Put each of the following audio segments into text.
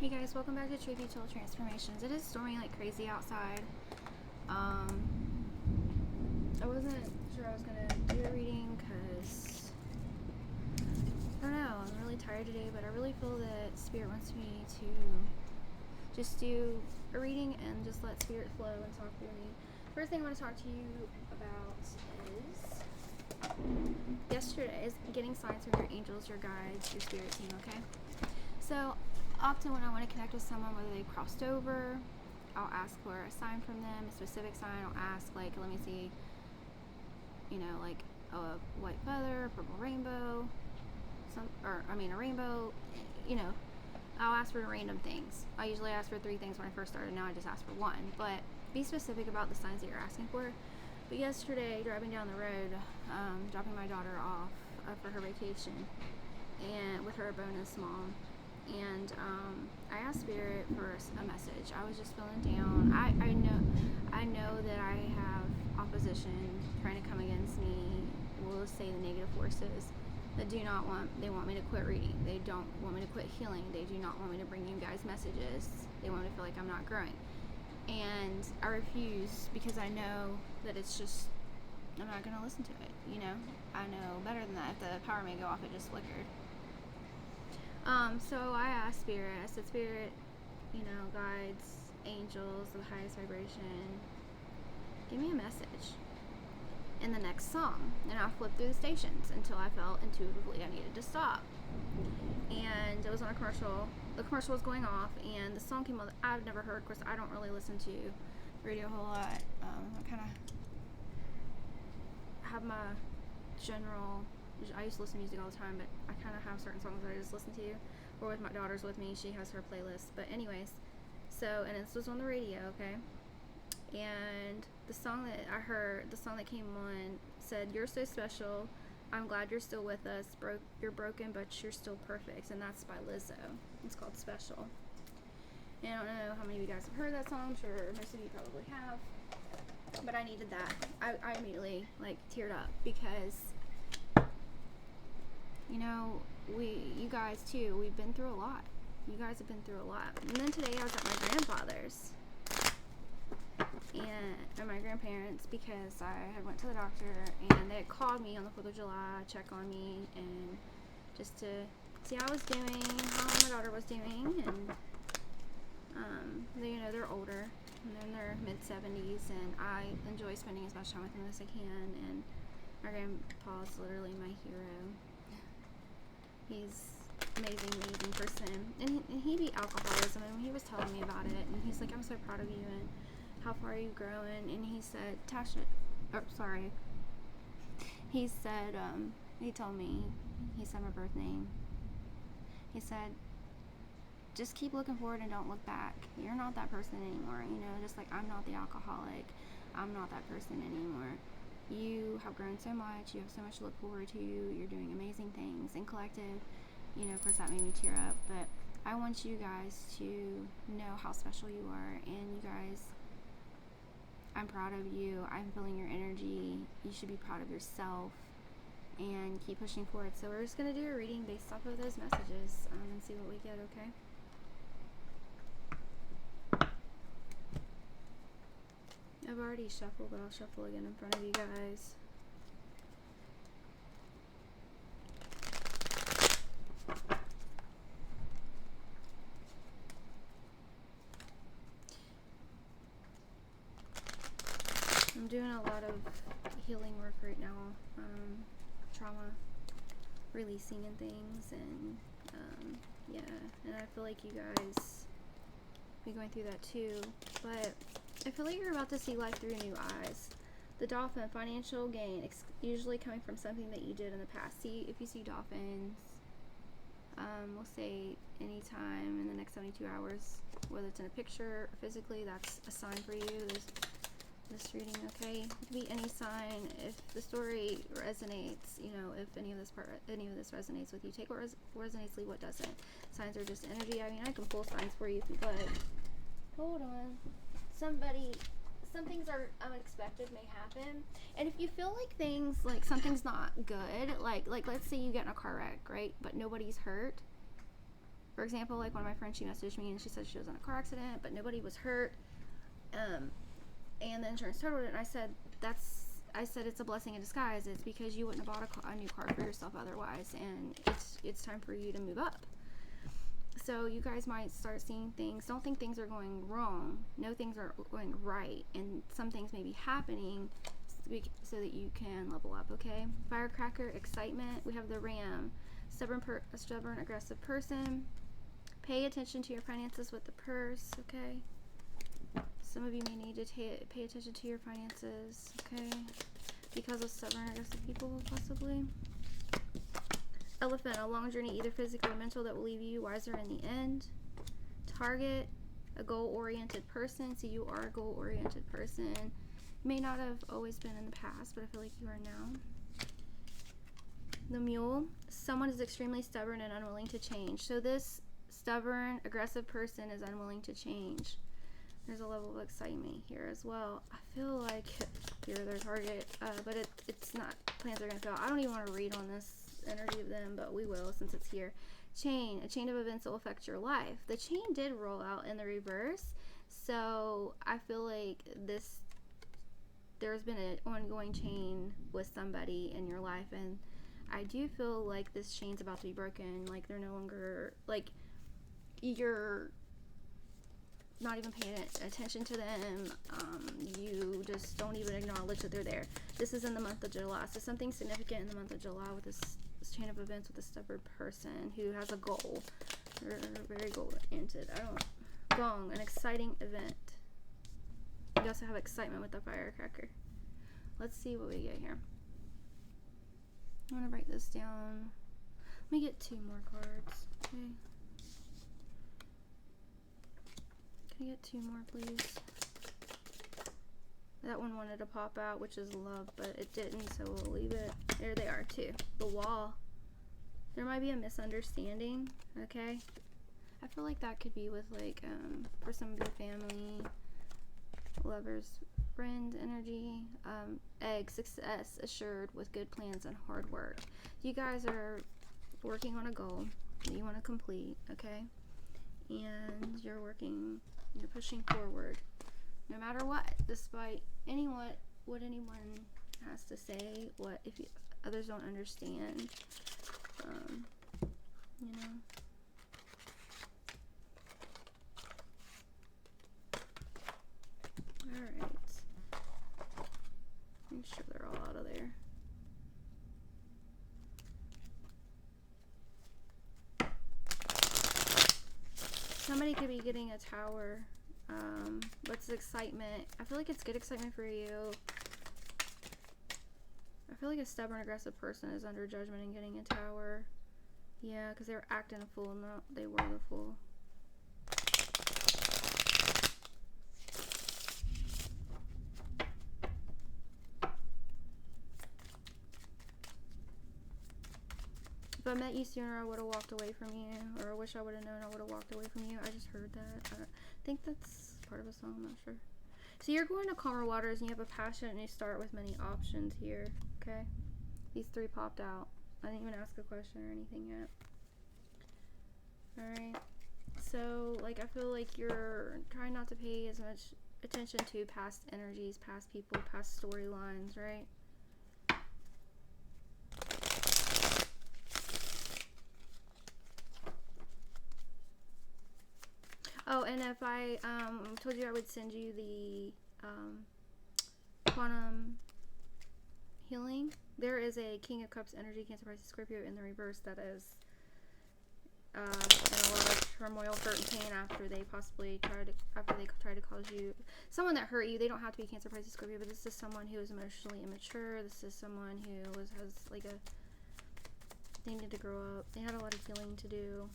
Hey guys, welcome back to True Total Transformations. It is storming like crazy outside. I wasn't sure I was gonna do a reading because I don't know, I'm really tired today, but I really feel that Spirit wants me to just do a reading and just let Spirit flow and talk through me. First thing I want to talk to you about is yesterday is getting signs from your angels, your guides, your spirit team, okay? So often when I want to connect with someone, whether they crossed over, I'll ask for a sign from them, a specific sign. I'll ask, like, let me see, like a white feather, a purple rainbow, a rainbow, I'll ask for random things. I usually ask for 3 things when I first started. Now I just ask for 1. But be specific about the signs that you're asking for. But yesterday, driving down the road, dropping my daughter off for her vacation, and with her bonus mom, and I asked Spirit for a message. I was just feeling down. I know that I have opposition trying to come against me. We'll say the negative forces that they want me to quit reading. They don't want me to quit healing. They do not want me to bring you guys messages. They want me to feel like I'm not growing. And I refuse because I know that it's just, I'm not going to listen to it, I know better than that. If the power may go off, it just flickered. So I asked Spirit, I said, Spirit, guides, angels, the highest vibration, give me a message in the next song. And I flipped through the stations until I felt intuitively I needed to stop. And it was on a commercial. The commercial was going off, and the song came on that I've never heard. Of course, I don't really listen to radio a whole lot. I kind of have my I used to listen to music all the time, but I kind of have certain songs that I just listen to. Or with my daughter's with me, she has her playlist. But anyways, and this was on the radio, okay? And the song that I heard, the song that came on said, "You're so special. I'm glad you're still with us. You're broken, but you're still perfect." And that's by Lizzo. It's called Special. And I don't know how many of you guys have heard that song. I'm sure most of you probably have. But I needed that. I immediately, teared up because, you guys too, we've been through a lot. You guys have been through a lot. And then today I was at my grandfather's and my grandparents because I had went to the doctor and they had called me on the 4th of July, check on me, and just to see how I was doing, how my daughter was doing, and they're older and they're in their mid-70s, and I enjoy spending as much time with them as I can. And my grandpa's literally my hero. He's amazing person, and he beat alcoholism, and he was telling me about it, and he's like, "I'm so proud of you, and how far are you growing?" And he said, he said, he told me, he said my birth name. He said, just keep looking forward and don't look back. You're not that person anymore, just like I'm not the alcoholic. I'm not that person anymore. You have grown so much. You have so much to look forward to. You're doing amazing things. And collective, of course that made me tear up. But I want you guys to know how special you are. And you guys, I'm proud of you. I'm feeling your energy. You should be proud of yourself. And keep pushing forward. So we're just going to do a reading based off of those messages and see what we get, okay? I've already shuffled, but I'll shuffle again in front of you guys. I'm doing a lot of healing work right now, trauma releasing and things, and and I feel like you guys be going through that too, but I feel like you're about to see life through new eyes. The dolphin, financial gain, usually coming from something that you did in the past. See, if you see dolphins, we'll say anytime in the next 72 hours, whether it's in a picture or physically, that's a sign for you. This reading, okay? It could be any sign. If the story resonates, if any of this resonates with you, take what resonates, leave what doesn't. Signs are just energy. I mean, I can pull signs for you if you'd like. Hold on. Some things are unexpected may happen, and if you feel like something's not good, like let's say you get in a car wreck, right, but nobody's hurt, For example, like one of my friends, she messaged me and she said she was in a car accident, but nobody was hurt. And the insurance totaled it, and I said it's a blessing in disguise. It's because you wouldn't have bought a new car for yourself otherwise, and it's time for you to move up. So you guys might start seeing things. Don't think things are going wrong. No, things are going right, and some things may be happening so that you can level up. Okay. Firecracker, excitement. We have the Ram, stubborn, aggressive person. Pay attention to your finances with the purse. Okay. Some of you may need to pay attention to your finances, okay? Because of stubborn, aggressive people, possibly. Elephant, a long journey, either physical or mental, that will leave you wiser in the end. Target, a goal-oriented person. So you are a goal-oriented person. You may not have always been in the past, but I feel like you are now. The Mule, someone is extremely stubborn and unwilling to change. So this stubborn, aggressive person is unwilling to change. There's a level of excitement here as well. I feel like you're their target, but it's not. Plans are going to fail. I don't even want to read on this energy of them, but we will since it's here. Chain, a chain of events that will affect your life. The chain did roll out in the reverse, so I feel like there's been an ongoing chain with somebody in your life, and I do feel like this chain's about to be broken. Like they're no longer, like, you're not even paying attention to them. You just don't even acknowledge that they're there. This is in the month of July, so something significant in the month of July with this chain of events with a stubborn person who has a goal. They're very goal oriented. Gong, an exciting event. You also have excitement with the firecracker. Let's see what we get here. I'm gonna write this down. Let me get 2 more cards. Okay. Can I get 2 more, please? That one wanted to pop out, which is love, but it didn't, so we'll leave it. There they are, 2. The Wall. There might be a misunderstanding, okay? I feel like that could be with, like, for some of your family, lovers, friend energy. Egg, success assured with good plans and hard work. You guys are working on a goal that you want to complete, okay? And you're pushing forward no matter what, despite what anyone has to say, others don't understand, you know. Alright, make sure they're all out of there. Somebody could be getting a tower. What's excitement? I feel like it's good excitement for you. I feel like a stubborn, aggressive person is under judgment and getting a tower. Yeah, because they were acting a fool. No, they were the fool. If I met you sooner, I would have walked away from you. Or I wish I would have known, I would have walked away from you. I just heard that. I think that's part of a song, I'm not sure. So you're going to calmer waters and you have a passion and you start with many options here, okay? These 3 popped out. I didn't even ask a question or anything yet. Alright. So, like, I feel like you're trying not to pay as much attention to past energies, past people, past storylines, right? Oh, and if I told you I would send you the quantum healing, there is a King of Cups energy, Cancer, Pisces, Scorpio in the reverse that is in a lot of turmoil, hurt, and pain after they try to cause you, someone that hurt you. They don't have to be Cancer, Pisces, Scorpio, but this is someone who is emotionally immature. This is someone who has like they need to grow up. They had a lot of healing to do.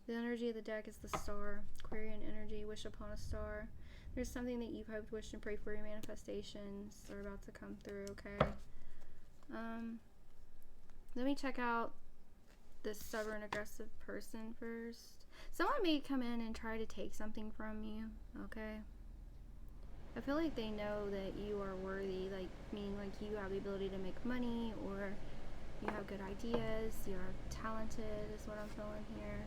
The energy of the deck is the Star, Aquarian energy, wish upon a star. There's something that you've hoped, wished, and prayed for. Your manifestations are about to come through, okay? Let me check out this stubborn, aggressive person first. Someone may come in and try to take something from you, okay? I feel like they know that you are worthy, like, meaning like you have the ability to make money, or You have good ideas. You're talented is what I'm feeling here.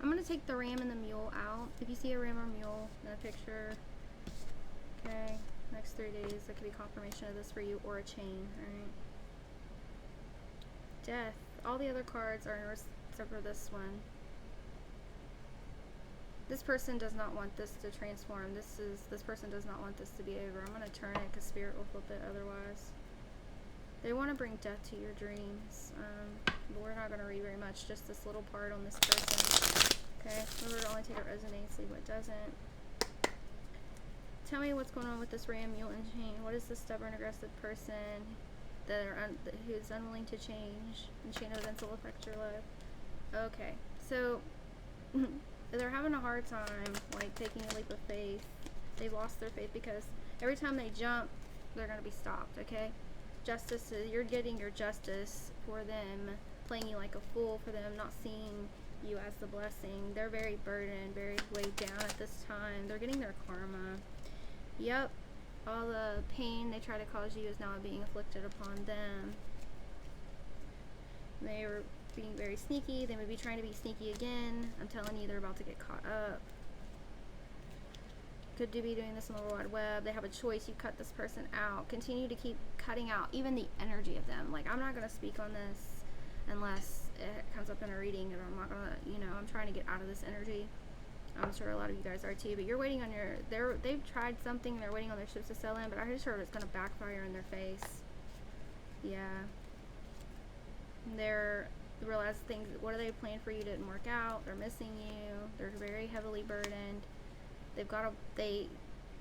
I'm going to take the ram and the mule out. If you see a ram or mule in a picture, okay, next 3 days, that could be confirmation of this for you, or a chain, alright? Death. All the other cards are in reverse except for this one. This person does not want this to transform. This person does not want this to be over. I'm going to turn it because Spirit will flip it otherwise. They want to bring death to your dreams. But we're not going to read very much. Just this little part on this person. Okay? Remember to only take what resonates, leave what doesn't. Tell me what's going on with this ram, mule, and chain. What is this stubborn, aggressive person who's unwilling to change? And chain of events will affect your life. Okay. So... they're having a hard time, like, taking a leap of faith. They've lost their faith because every time they jump, they're going to be stopped, okay? Justice, you're getting your justice for them, playing you like a fool, for them not seeing you as the blessing. They're very burdened, very weighed down at this time. They're getting their karma. Yep, all the pain they try to cause you is now being inflicted upon them. They were being very sneaky. They may be trying to be sneaky again. I'm telling you, they're about to get caught up. Could be doing this on the World Wide Web. They have a choice. You cut this person out. Continue to keep cutting out even the energy of them. Like, I'm not going to speak on this unless it comes up in a reading, and I'm not going to, you know, I'm trying to get out of this energy. I'm sure a lot of you guys are too, but you're waiting on they've tried something, they're waiting on their ships to sell in, but I just heard it's going to backfire in their face. Yeah. They're realize things, what are they planning for you didn't work out. They're missing you. They're very heavily burdened. They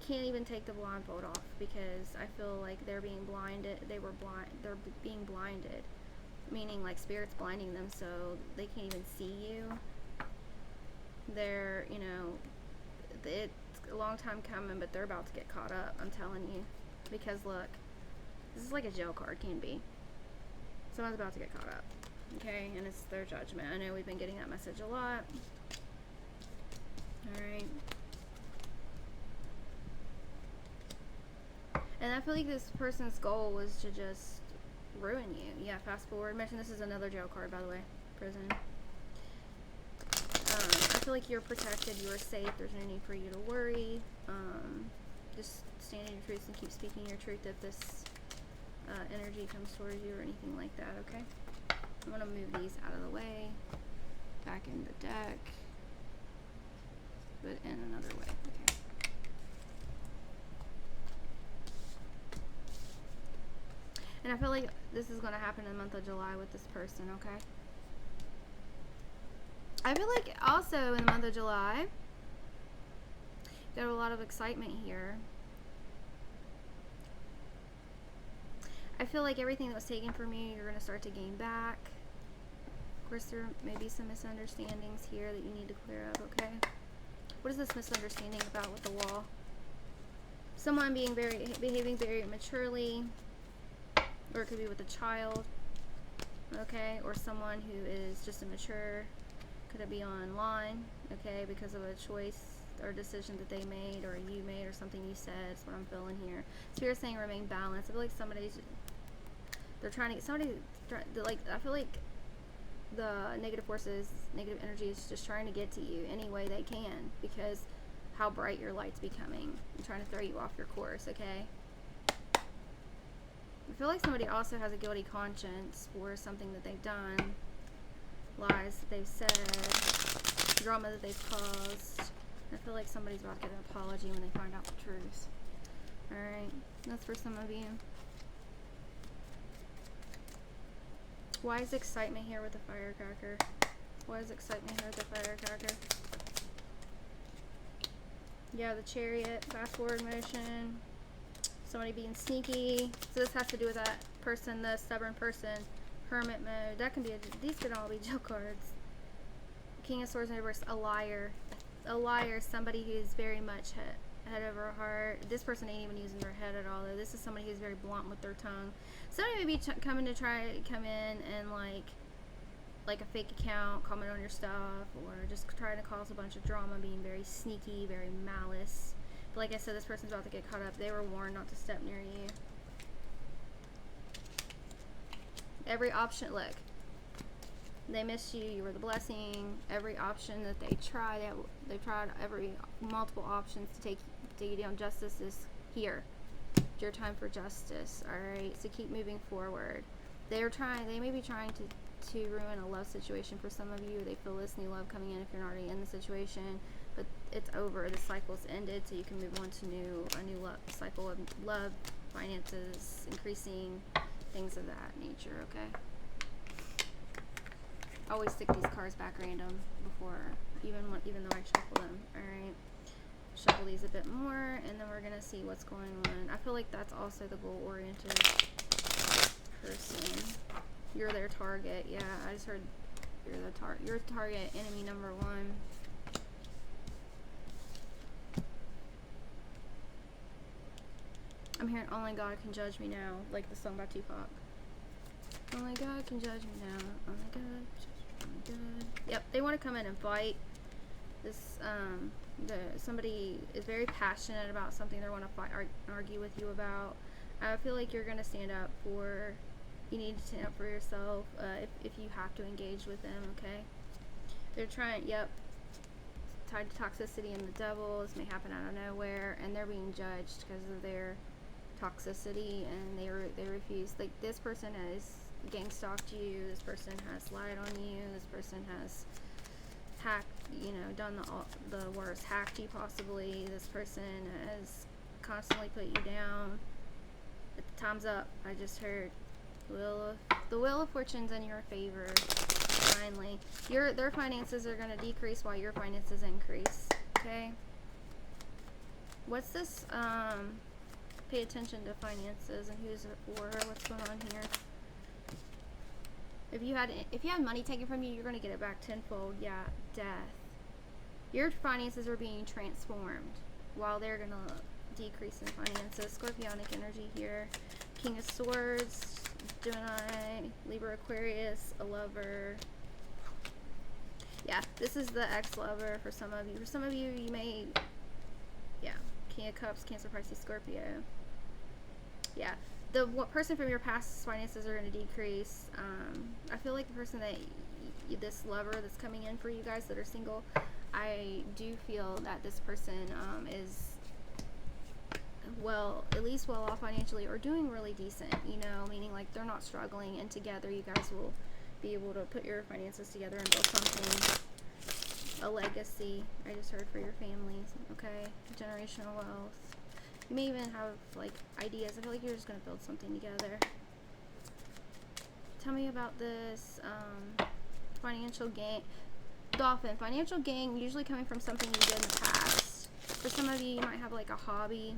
can't even take the blindfold off because I feel like they're being blinded. They're being blinded, meaning like Spirit's blinding them so they can't even see you. They're, you know, it's a long time coming, but they're about to get caught up, I'm telling you. Because look, this is like a jail card can be. Someone's about to get caught up. Okay, and it's their judgment. I know we've been getting that message a lot. Alright. And I feel like this person's goal was to just ruin you. Yeah, fast forward. Mention this is another jail card, by the way. Prison. I feel like you're protected. You are safe. There's no need for you to worry. Just stand in your truth and keep speaking your truth if this energy comes towards you or anything like that, okay? I'm going to move these out of the way, back in the deck, but in another way, okay. And I feel like this is going to happen in the month of July with this person, okay? I feel like also in the month of July, got a lot of excitement here. I feel like everything that was taken from you, you're going to start to gain back. Of course, there may be some misunderstandings here that you need to clear up, okay? What is this misunderstanding about with the wall? Someone behaving very immaturely, or it could be with a child, okay? Or someone who is just immature. Could it be online, okay, because of a choice or decision that they made or you made or something you said? That's what I'm feeling here. Spirit's saying remain balanced. I feel like they're trying to get somebody, like, I feel like the negative forces, negative energy is just trying to get to you any way they can because how bright your light's becoming. I'm trying to throw you off your course, okay? I feel like somebody also has a guilty conscience for something that they've done, lies that they've said, drama that they've caused. I feel like somebody's about to get an apology when they find out the truth. Alright, that's for some of you. Why is excitement here with the firecracker? Why is excitement here with the firecracker? Yeah, the Chariot, fast forward motion, somebody being sneaky. So this has to do with that person, the stubborn person, hermit mode. That can be, these could all be jail cards. King of Swords in reverse, a liar. A liar, somebody who's very much head over heart. This person ain't even using their head at all, though. This is somebody who's very blunt with their tongue. Somebody may be coming to try to come in and like a fake account, comment on your stuff, or just trying to cause a bunch of drama, being very sneaky, very malice. Like I said, this person's about to get caught up. They were warned not to step near you. Every option, look, they missed you. You were the blessing. Every option that they tried multiple options to take you down. Justice is here. It's your time for justice. All right. So keep moving forward. They may be trying to ruin a love situation for some of you. They feel this new love coming in if you're not already in the situation, but it's over. The cycle's ended, so you can move on to a new cycle of love, finances, increasing, things of that nature. Okay. I always stick these cards back random before, even though I shuffle them. All right. Shuffle these a bit more, and then we're gonna see what's going on. I feel like that's also the goal-oriented person. You're their target. Yeah, I just heard you're target, enemy number one. I'm hearing only God can judge me now, like the song by Tupac. Only God can judge me now. Only God. Yep, they want to come in and fight. This somebody is very passionate about something they want to fight, argue with you about. I feel like you're gonna stand up for. You need to stand up for yourself if you have to engage with them. Okay. They're trying. Yep. Tied to toxicity and the devil. This may happen out of nowhere, and they're being judged because of their toxicity, and they refuse. Like, this person has gang stalked you. This person has lied on you. This person has hacked, done the worst, hacked you possibly. This person has constantly put you down. But the time's up. I just heard the wheel of fortune's in your favor. Finally, their finances are going to decrease while your finances increase. Okay. What's this? Pay attention to finances and who's it for. What's going on here? If you had money taken from you, you're going to get it back tenfold. Yeah, death. Your finances are being transformed while they're going to decrease in finances. Scorpionic energy here. King of Swords, Gemini, Libra, Aquarius, a lover. Yeah, this is the ex-lover for some of you. For some of you, you may, King of Cups, Cancer, Pisces, Scorpio. Yeah, the person from your past finances are going to decrease. I feel like the person this lover that's coming in for you guys that are single, I do feel that this person is at least well off financially, or doing really decent, meaning like they're not struggling, and together you guys will be able to put your finances together and build something, a legacy. I just heard for your families. Okay, generational wealth. You may even have like ideas. I feel like you're just going to build something together. Tell me about this financial gain. Dolphin, financial gain usually coming from something you did in the past. For some of you, you might have like a hobby.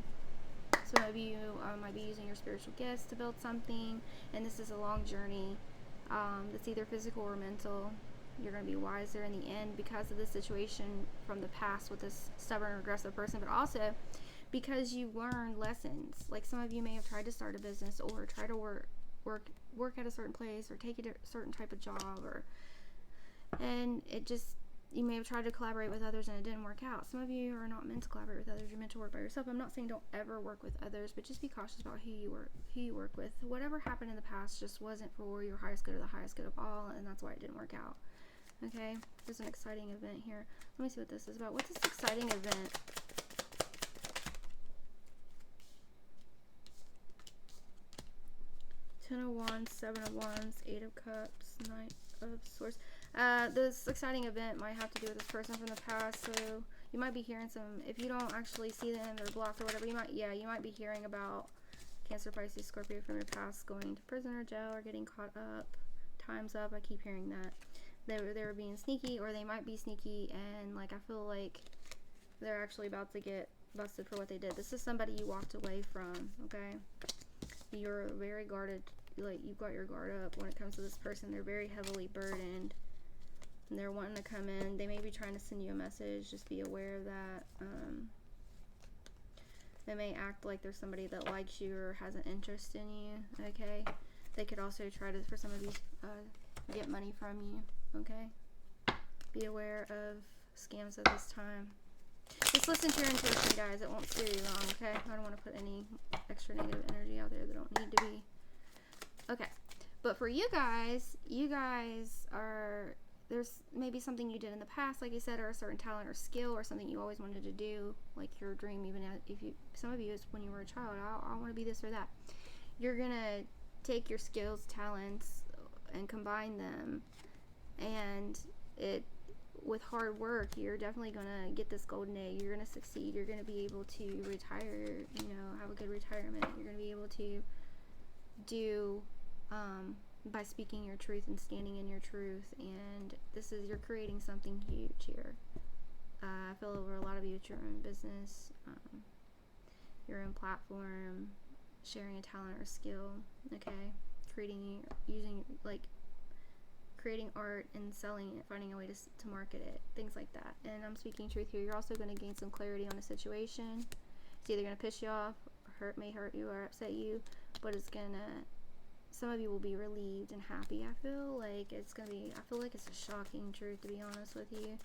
Some of you might be using your spiritual gifts to build something, and this is a long journey that's either physical or mental. You're going to be wiser in the end because of the situation from the past with this stubborn, aggressive person, but also because you learned lessons. Like, some of you may have tried to start a business or try to work at a certain place or take a certain type of job, and you may have tried to collaborate with others and it didn't work out. Some of you are not meant to collaborate with others. You're meant to work by yourself. I'm not saying don't ever work with others, but just be cautious about who you work with. Whatever happened in the past just wasn't for your highest good or the highest good of all, and that's why it didn't work out. Okay, there's an exciting event here. Let me see what this is about. What's this exciting event? Ten of Wands, Seven of Wands, Eight of Cups, Knight of Swords. This exciting event might have to do with this person from the past, so you might be hearing some, if you don't actually see them, they're blocked or whatever, you might be hearing about Cancer, Pisces, Scorpio from your past going to prison or jail or getting caught up. Time's up. I keep hearing that. They were being sneaky, or they might be sneaky, and like I feel like they're actually about to get busted for what they did. This is somebody you walked away from, okay? You're very guarded, like you've got your guard up when it comes to this person. They're very heavily burdened, and they're wanting to come in. They may be trying to send you a message. Just be aware of that. They may act like there's somebody that likes you or has an interest in you, okay? They could also try to, for some of these, get money from you, okay? Be aware of scams at this time. Just listen to your intuition, guys. It won't steer you wrong, okay? I don't want to put any extra negative energy out there that don't need to be. Okay. But for you guys are, there's maybe something you did in the past, like I said, or a certain talent or skill or something you always wanted to do, like your dream, even if you, some of you, is when you were a child, I want to be this or that. You're going to take your skills, talents, and combine them, and with hard work, you're definitely going to get this golden egg. You're going to succeed. You're going to be able to retire, have a good retirement. You're going to be able to do, by speaking your truth and standing in your truth, and you're creating something huge here. I feel over a lot of you, it's your own business, your own platform, sharing a talent or skill, okay? Creating art and selling it, finding a way to market it, things like that. And I'm speaking truth here. You're also going to gain some clarity on a situation. It's either going to piss you off, may hurt you, or upset you, but some of you will be relieved and happy. I feel like it's a shocking truth, to be honest with you.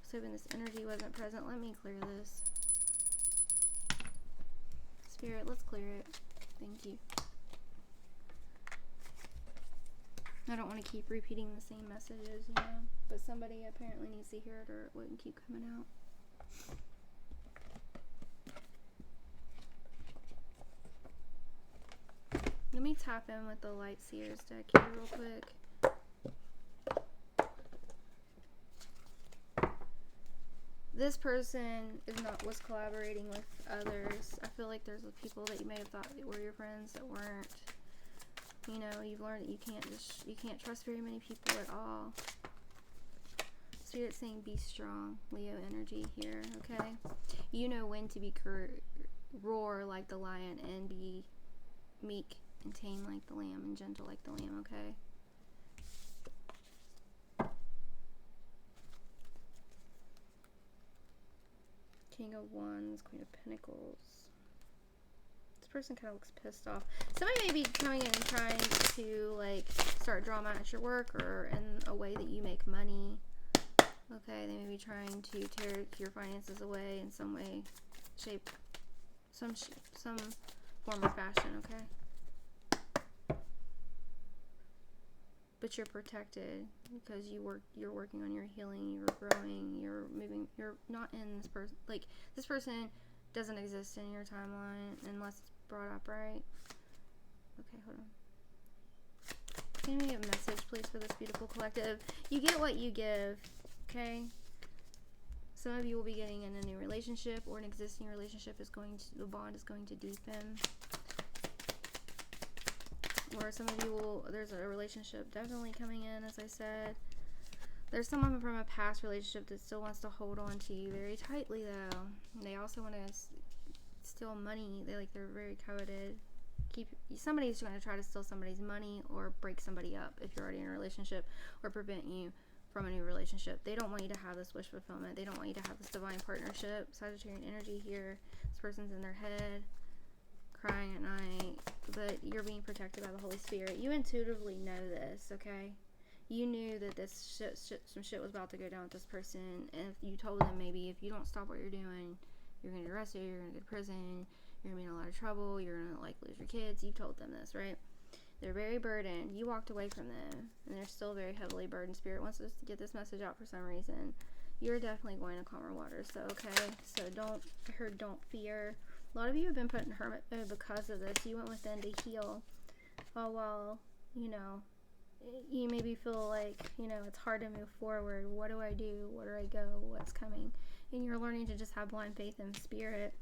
So when this energy wasn't present, let me clear this. Spirit, let's clear it. Thank you. I don't want to keep repeating the same messages, but somebody apparently needs to hear it or it wouldn't keep coming out. Let me tap in with the Light Seers deck here real quick. This person was collaborating with others. I feel like there's people that you may have thought were your friends that weren't. You've learned that you can't trust very many people at all. Spirit's saying be strong, Leo energy here, okay? You know when to roar like the lion and be meek and tame like the lamb and gentle like the lamb, okay? King of Wands, Queen of Pentacles. This person kind of looks pissed off. Somebody may be coming in and trying to start drama at your work or in a way that you make money. Okay, they may be trying to tear your finances away in some way, shape, some form or fashion, okay? But you're protected because you're working on your healing, you're growing, you're moving, you're not in this person, this person doesn't exist in your timeline unless it's brought up, right? Okay, hold on. Can you give a message, please, for this beautiful collective? You get what you give, okay? Some of you will be getting in a new relationship, or an existing relationship the bond is going to deepen. Or some of you there's a relationship definitely coming in, as I said. There's someone from a past relationship that still wants to hold on to you very tightly, though. They also want to steal money. They're very coveted. Somebody's going to try to steal somebody's money or break somebody up if you're already in a relationship, or prevent you from a new relationship. They don't want you to have this wish fulfillment. They don't want you to have this divine partnership. Sagittarian energy here. This person's in their head, crying at night, but you're being protected by the Holy Spirit. You intuitively know this, okay? You knew that some shit was about to go down with this person, and if you told them, maybe if you don't stop what you're doing, you're going to get arrested, you're going to go to prison, you're going to be in a lot of trouble, you're going to lose your kids. You told them this, right? They're very burdened. You walked away from them, and they're still very heavily burdened. Spirit wants us to get this message out for some reason. You're definitely going to calmer waters, so okay? So don't fear. A lot of you have been put in hermit mode because of this. You went within to heal. While, you maybe feel like, it's hard to move forward. What do I do? Where do I go? What's coming? And you're learning to just have blind faith in Spirit.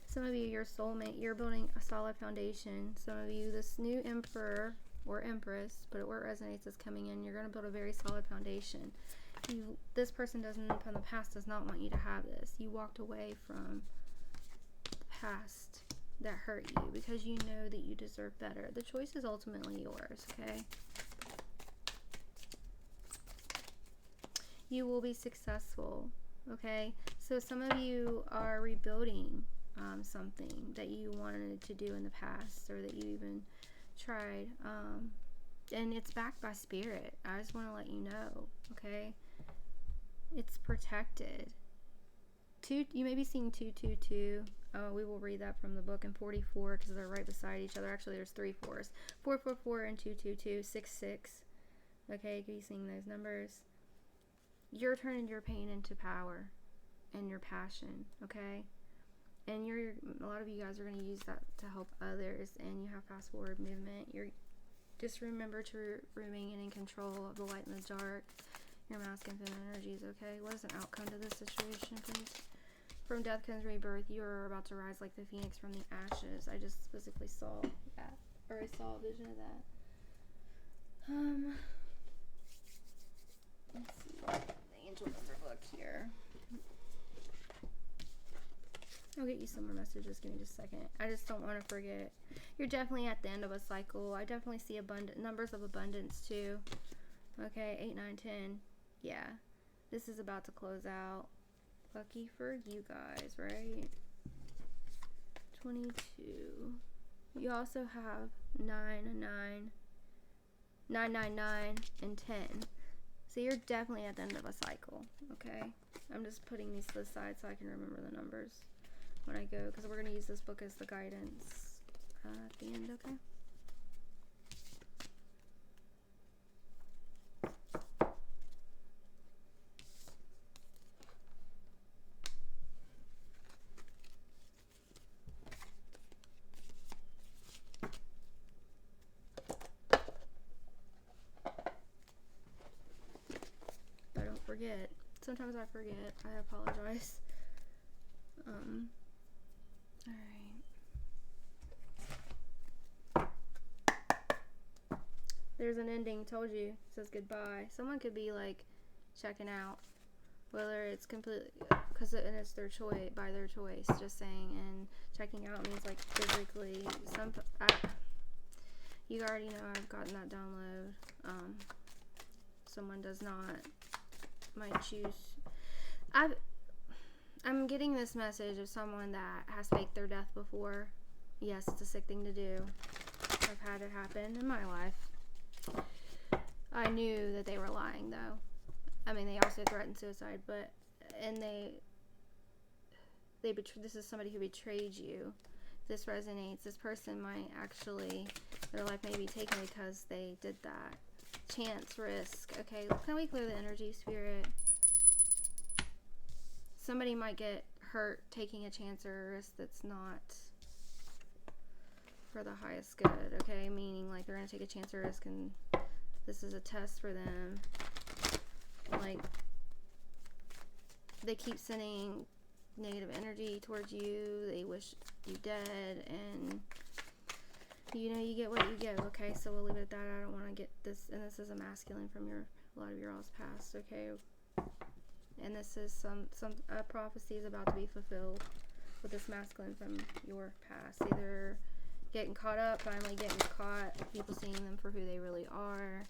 Some of you, your soulmate, you're building a solid foundation. Some of you, this new emperor or empress, but where it resonates is coming in. You're going to build a very solid foundation. This person from the past does not want you to have this. You walked away from the past that hurt you because you know that you deserve better. The choice is ultimately yours, okay? You will be successful, okay? So some of you are rebuilding something that you wanted to do in the past, or that you even tried, and it's backed by Spirit. I just want to let you know, okay? It's protected You may be seeing 222. We will read that from the book, and 44 because they're right beside each other. Actually, there's 3 4s. 444 and 222. 66. Okay, you could be seeing those numbers. You're turning your pain into power and your passion, okay? And a lot of you guys are going to use that to help others, and you have fast forward movement. Just remember to remain in control of the light and the dark, your masculine and feminine energies, okay? What is an outcome to this situation, please? From death comes rebirth. You are about to rise like the phoenix from the ashes. I just physically saw that, or I saw a vision of that. Let's see the angel number book here. I'll get you some more messages. Give me just a second. I just don't want to forget. You're definitely at the end of a cycle. I definitely see numbers of abundance too. Okay, 8, 9, 10. Yeah, this is about to close out. Lucky for you guys, right? 22. You also have 9, 9, 9, and 10. So you're definitely at the end of a cycle, okay? I'm just putting these to the side so I can remember the numbers when I go, because we're going to use this book as the guidance at the end, okay? I don't forget. Sometimes I forget. I apologize. Alright. There's an ending. Told you. It says goodbye. Someone could be like checking out, whether it's completely and it's their choice, by their choice. Just saying. And checking out means like physically. You already know I've gotten that download. Someone does not might choose. I'm getting this message of someone that has faked their death before. Yes, it's a sick thing to do. I've had it happen in my life. I knew that they were lying, though. I mean, they also threatened suicide, this is somebody who betrayed you. This resonates. This person might actually, their life may be taken because they did that. Chance, risk. Okay, can we clear the energy, Spirit? Somebody might get hurt taking a chance or a risk that's not for the highest good, okay? Meaning, like, they're going to take a chance or risk, and this is a test for them. Like, they keep sending negative energy towards you. They wish you dead, and, you know, you get what you get, okay? So we'll leave it at that. I don't want to get this, and this is a masculine from a lot of your all's past, okay? And this is a prophecy is about to be fulfilled with this masculine from your past. Either getting caught up, finally getting caught, people seeing them for who they really are.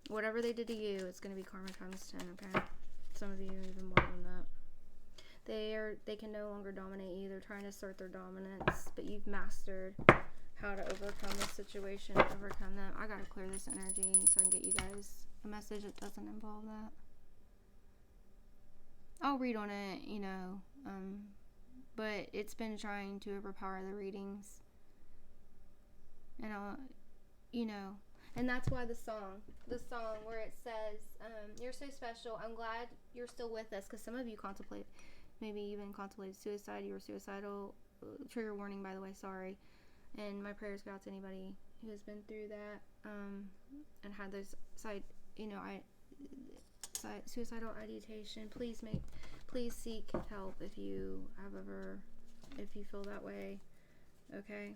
Whatever they did to you, it's going to be karma times 10, okay? Some of you even more than that. They can no longer dominate you. They're trying to assert their dominance, but you've mastered how to overcome this situation, overcome them. I got to clear this energy so I can get you guys a message that doesn't involve that. I'll read on it, you know, but it's been trying to overpower the readings, and you know, and that's why the song where it says, you're so special, I'm glad you're still with us, because some of you maybe even contemplated suicide, you were suicidal, trigger warning, by the way, sorry, and my prayers go out to anybody who has been through that, and had those suicidal ideation. Please seek help if you feel that way, okay?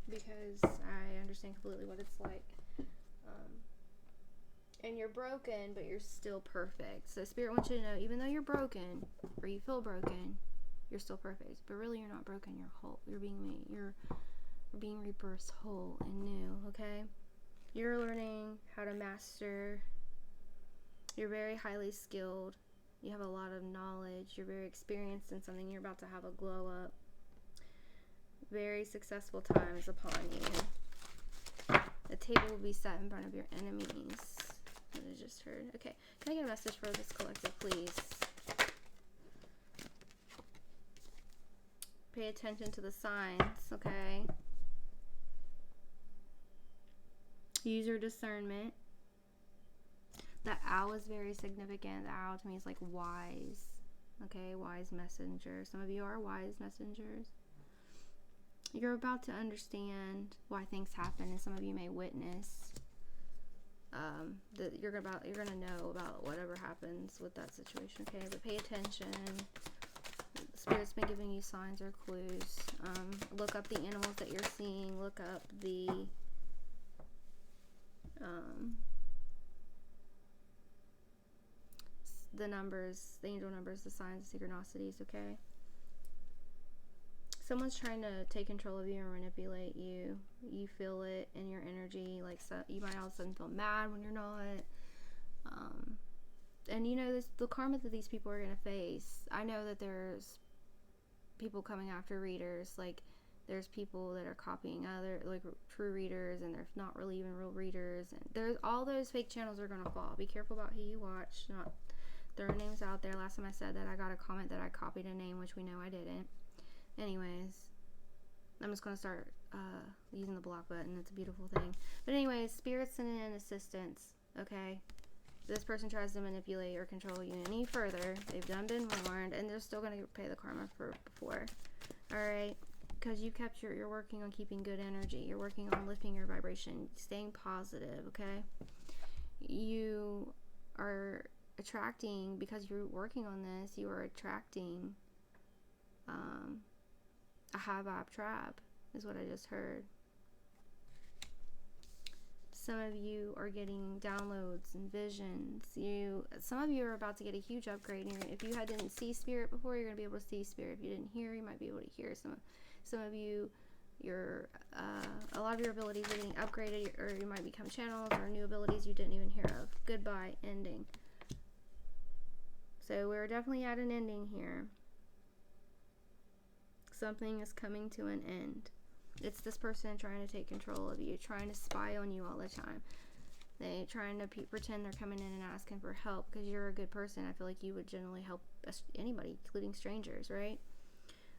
Because I understand completely what it's like. And you're broken, but you're still perfect. So Spirit wants you to know, even though you're broken, or you feel broken, you're still perfect. But really, you're not broken. You're whole. You're being rebirthed whole and new, okay? You're learning how to master. You're very highly skilled. You have a lot of knowledge. You're very experienced in something. You're about to have a glow up. Very successful time is upon you. The table will be set in front of your enemies. What I just heard. Okay. Can I get a message for this collective, please? pay attention to the signs, okay? Use your discernment. The owl is very significant. The owl to me is like wise. Okay, wise messenger. Some of you are wise messengers. You're about to understand why things happen, and some of you may witness that you're gonna know about whatever happens with that situation. Okay, but pay attention. The Spirit's been giving you signs or clues. Look up the animals that you're seeing. Look up the numbers, the angel numbers, the signs, the synchronicities, okay? Someone's trying to take control of you or manipulate you. You feel it in your energy. Like, so you might all of a sudden feel mad when you're not. And you know, the karma that these people are going to face. I know that there's people coming after readers. Like, there's people that are copying other, like, true readers, and they're not really even real readers. And there's all those fake channels are going to fall. Be careful about who you watch. Not throw names out there. Last time I said that, I got a comment that I copied a name, which we know I didn't. Anyways, I'm just going to start using the block button. It's a beautiful thing. But anyways, Spirit's sending in assistance, okay? This person tries to manipulate or control you any further. They've been warned, and they're still going to pay the karma for before. Alright? Because you're working on keeping good energy. You're working on lifting your vibration, staying positive, okay? You are attracting, because you're working on this, you are attracting a Habab trap, is what I just heard. Some of you are getting downloads and visions. Some of you are about to get a huge upgrade. If you didn't see Spirit before, you're going to be able to see Spirit. If you didn't hear, you might be able to hear. Some of you, a lot of your abilities are getting upgraded, or you might become channels or new abilities you didn't even hear of. Goodbye, ending. So we're definitely at an ending here. Something is coming to an end. It's this person trying to take control of you, trying to spy on you all the time. They trying to pretend they're coming in and asking for help because you're a good person. I feel like you would generally help anybody, including strangers, right?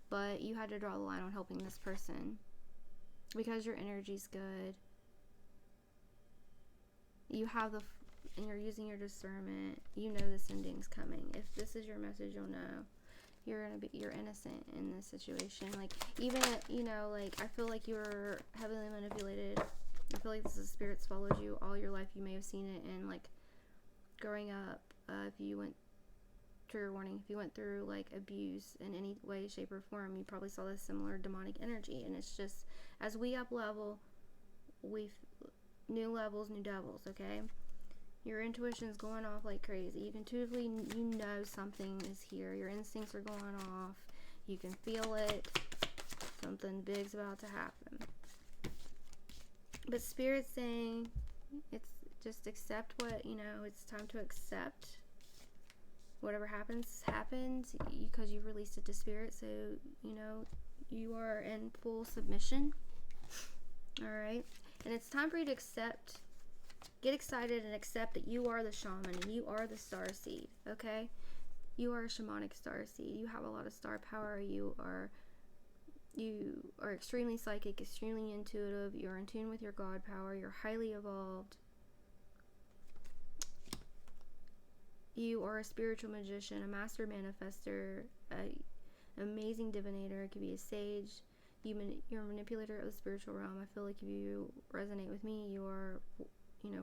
But you had to draw the line on helping this person because your energy's good. You have and you're using your discernment. You know this ending's coming. If this is your message, you'll know. You're innocent in this situation. Like, even, like, I feel like you're heavily manipulated. I feel like this is spirits followed you all your life. You may have seen it in, like, growing up. If you went, trigger warning, if you went through, like, abuse in any way, shape, or form, you probably saw this similar demonic energy. And it's just, as we up level, new levels, new devils, okay? Your intuition's going off like crazy. You intuitively, you know something is here. Your instincts are going off. You can feel it. Something big's about to happen. But Spirit's saying, it's just accept what, it's time to accept. Whatever happens, because you've released it to Spirit. So, you are in full submission. Alright? And it's time for you to accept. Get excited and accept that you are the shaman and you are the star seed, okay? You are a shamanic star seed. You have a lot of star power. You are extremely psychic, extremely intuitive. You're in tune with your God power. You're highly evolved. You are a spiritual magician, a master manifester, an amazing divinator. It could be a sage. You're a manipulator of the spiritual realm. I feel like if you resonate with me, you are,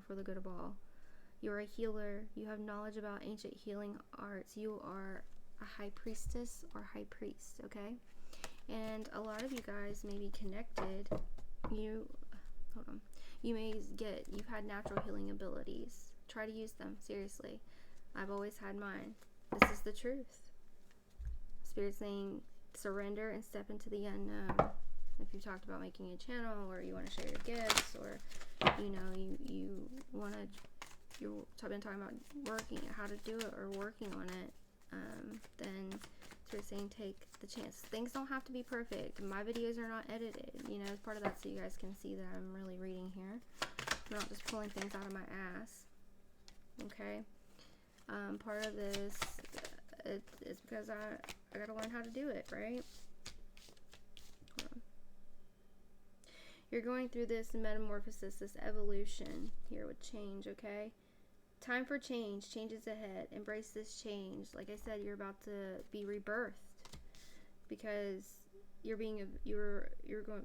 for the good of all. You're a healer. You have knowledge about ancient healing arts. You are a high priestess or high priest, okay? And a lot of you guys may be connected. You've had natural healing abilities. Try to use them, seriously. I've always had mine. This is the truth. Spirit's saying surrender and step into the unknown. If you talked about making a channel, or you want to share your gifts, or you've been talking about how to do it or working on it, then Spirit's saying take the chance. Things don't have to be perfect. My videos are not edited, part of that, so you guys can see that I'm really reading here. I'm not just pulling things out of my ass. Okay? Part of this is because I gotta learn how to do it, right? You're going through this metamorphosis, this evolution here with change, okay? Time for change. Change is ahead. Embrace this change. Like I said, you're about to be rebirthed because you're being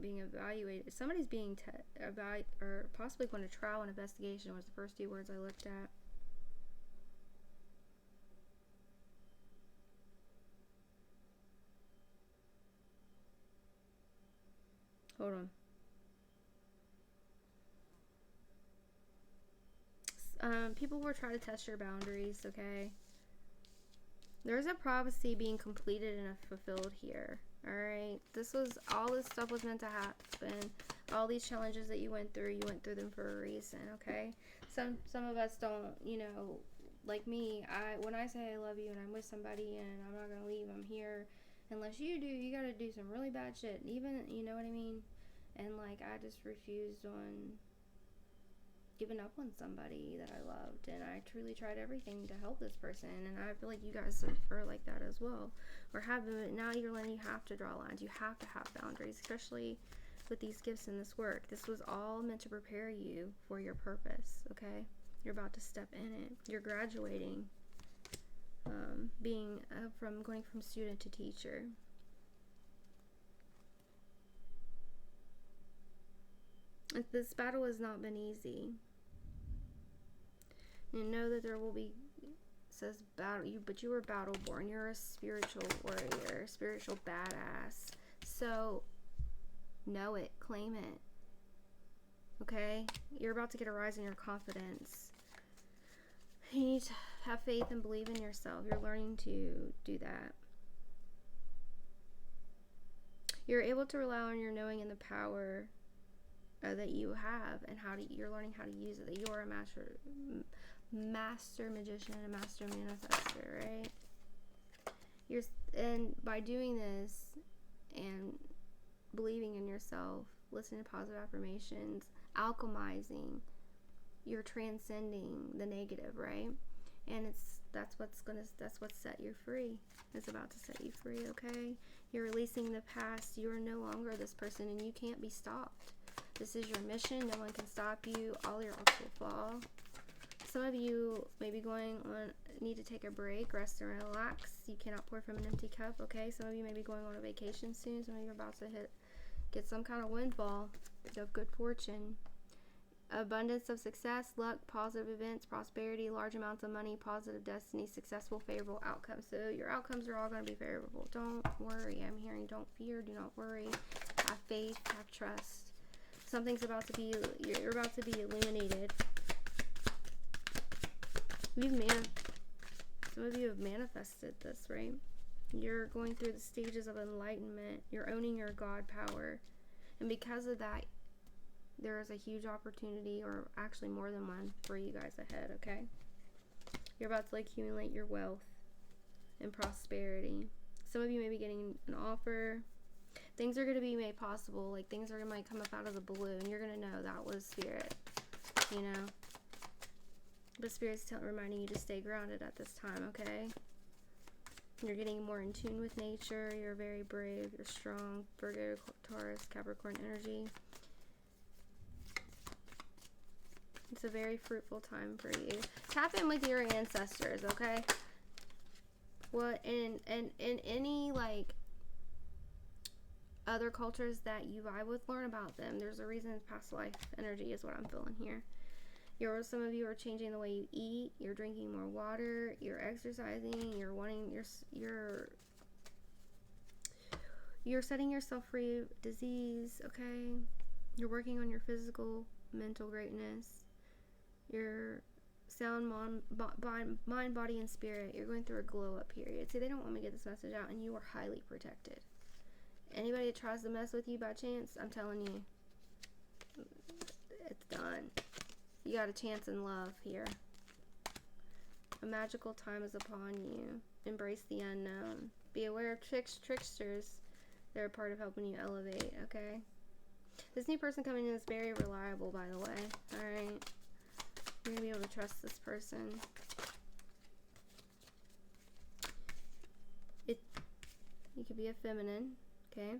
evaluated. Somebody's being or possibly going to trial and investigation was the first two words I looked at. Hold on. People will try to test your boundaries, okay? There's a prophecy being completed and fulfilled here. Alright? All this stuff was meant to happen. All these challenges that you went through them for a reason, okay? Some of us don't, like me, when I say I love you and I'm with somebody and I'm not gonna leave, I'm here. Unless you do, you gotta do some really bad shit. Even, you know what I mean? And I just refused on giving up on somebody that I loved, and I truly tried everything to help this person, and I feel like you guys are like that as well, or have been. But now you're learning you have to draw lines, you have to have boundaries, especially with these gifts and this work. This was all meant to prepare you for your purpose, okay? You're about to step in it. You're graduating, going from student to teacher. This battle has not been easy. You know that there will be, says battle, but you were battle born. You're a spiritual warrior, spiritual badass. So know it, claim it. Okay? You're about to get a rise in your confidence. You need to have faith and believe in yourself. You're learning to do that. You're able to rely on your knowing and the power that you have, and you're learning how to use it. That you're a master magician and a master manifester, right? And by doing this and believing in yourself, listening to positive affirmations, alchemizing, you're transcending the negative, right? And that's what's set you free. It's about to set you free, okay? You're releasing the past. You are no longer this person, and you can't be stopped. This is your mission. No one can stop you. All your odds will fall. Some of you may be need to take a break, rest and relax. You cannot pour from an empty cup, okay? Some of you may be going on a vacation soon. Some of you are about to get some kind of windfall of good fortune. Abundance of success, luck, positive events, prosperity, large amounts of money, positive destiny, successful, favorable outcomes. So your outcomes are all going to be favorable. Don't worry. I'm hearing don't fear, do not worry. Have faith, have trust. Something's about to be, you're about to be illuminated. Some of you have manifested this, right? You're going through the stages of enlightenment. You're owning your God power. And because of that, there is a huge opportunity, or actually more than one, for you guys ahead, okay? You're about to accumulate your wealth and prosperity. Some of you may be getting an offer. Things are going to be made possible. Things might come up out of the blue, and you're going to know that was Spirit, But Spirit's reminding you to stay grounded at this time, okay? You're getting more in tune with nature. You're very brave. You're strong. Virgo, Taurus, Capricorn energy. It's a very fruitful time for you. Tap in with your ancestors, okay? In any other cultures that you vibe with, learn about them. There's a reason. Past life energy is what I'm feeling here. Some of you are changing the way you eat. You're drinking more water. You're exercising. You're setting yourself free of disease, okay? You're working on your physical, mental greatness. Your sound mind, body, and spirit. You're going through a glow up period. See, they don't want me to get this message out, and you are highly protected. Anybody that tries to mess with you by chance, I'm telling you, it's done. You got a chance in love here. A magical time is upon you. Embrace the unknown. Be aware of tricksters. They're a part of helping you elevate, okay? This new person coming in is very reliable, by the way. Alright? You're going to be able to trust this person. You could be a feminine, okay?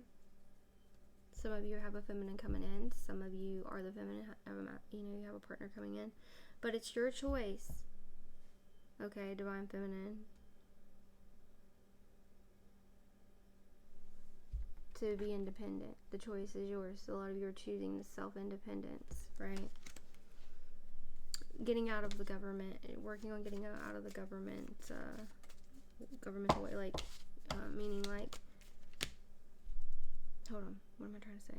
Some of you have a feminine coming in. Some of you are the feminine, you have a partner coming in. But it's your choice. Okay, divine feminine. To be independent. The choice is yours. So a lot of you are choosing the self-independence, right? Getting out of the government, working on getting out of the government, governmental way, like, meaning like, hold on, what am I trying to say?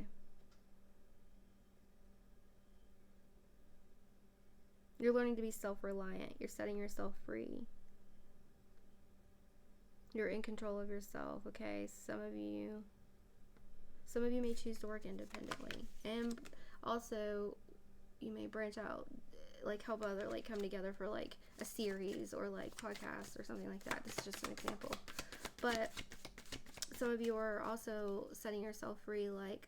You're learning to be self-reliant. You're setting yourself free. You're in control of yourself, okay? Some of you may choose to work independently. And also, you may branch out, like help other, like come together for like a series or like podcasts or something like that. This is just an example. But some of you are also setting yourself free, like,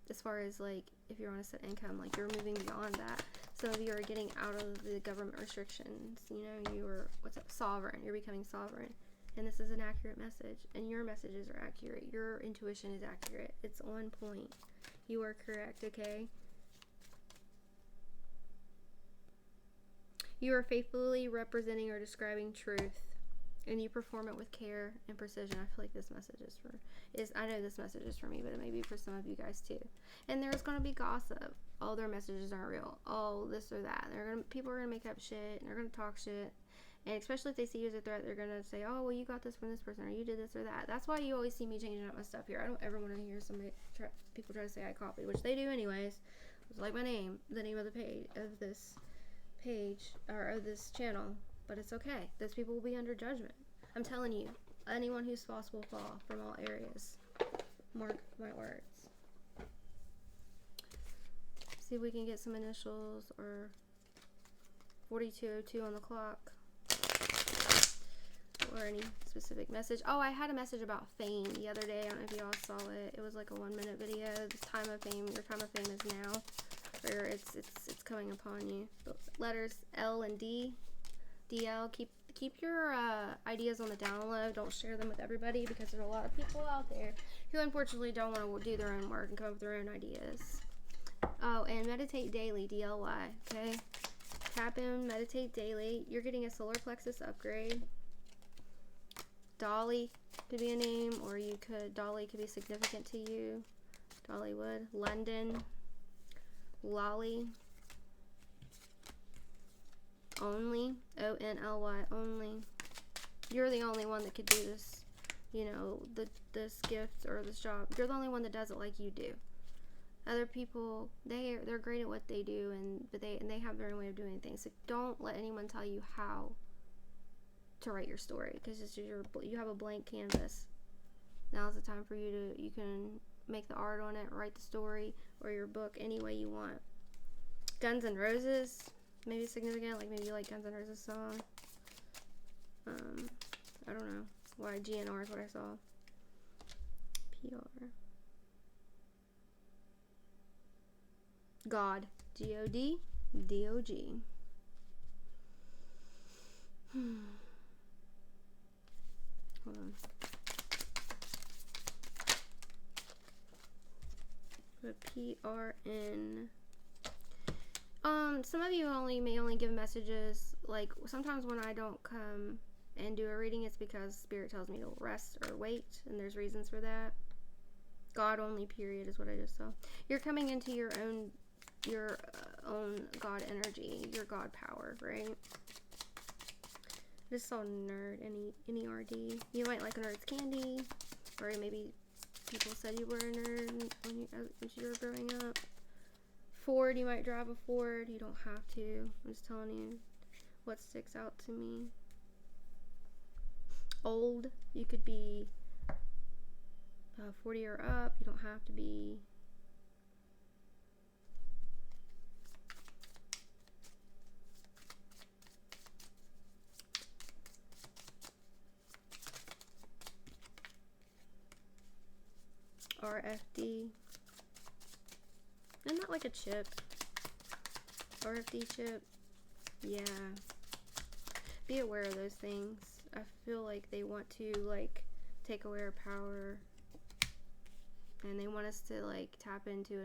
as far as like if you're on a set income, like you're moving beyond that. Some of you are getting out of the government restrictions. You know, you're sovereign. You're becoming sovereign. And this is an accurate message. And your messages are accurate. Your intuition is accurate. It's on point. You are correct, okay? You are faithfully representing or describing truth. And you perform it with care and precision. I feel like this message I know this message is for me, but it may be for some of you guys too. And there's going to be gossip. All their messages aren't real. Oh, this or that. People are going to make up shit, and they're going to talk shit. And especially if they see you as a threat, they're going to say, oh, well, you got this from this person, or you did this or that. That's why you always see me changing up my stuff here. I don't ever want to hear people try to say I copied, which they do anyways. It's like my name, the name of the page, or of this channel. But it's okay. Those people will be under judgment. I'm telling you, anyone who's false will fall from all areas. Mark my words. See if we can get some initials or 4202 on the clock. Or any specific message. Oh, I had a message about fame the other day. I don't know if y'all saw it. It was like a 1-minute video. The time of fame, your time of fame is now. Or it's coming upon you. The letters L and D. DL. Keep your ideas on the down low. Don't share them with everybody, because there's a lot of people out there who unfortunately don't want to do their own work and come up with their own ideas. Oh, and meditate daily, DLY, okay? Tap in, meditate daily. You're getting a solar plexus upgrade. Dolly could be a name, or Dolly could be significant to you. Dollywood. London. Lolly. Only. ONLY. Only. You're the only one that could do this, this gift or this job. You're the only one that does it like you do. Other people, they're great at what they do, but they have their own way of doing things. So don't let anyone tell you how to write your story, because you have a blank canvas. Now's the time for you can make the art on it, write the story or your book any way you want. Guns N' Roses, maybe significant, like maybe you like Guns N' Roses song. I don't know why. GNR is what I saw. PR. God. GOD. DOG. Hold on. Put PRN. Some of you may only give messages, like sometimes when I don't come and do a reading, it's because Spirit tells me to rest or wait, and there's reasons for that. God only, period, is what I just saw. You're coming into your own God energy, your God power, right? I just saw nerd, N-E-R-D. You might like a nerd's candy, or maybe people said you were a nerd when you were growing up. Ford, you might drive a Ford. You don't have to. I'm just telling you what sticks out to me. Old, you could be 40 or up. You don't have to be. RFD. Isn't that like a chip? RFD chip? Yeah. Be aware of those things. I feel like they want to, like, take away our power and they want us to like tap into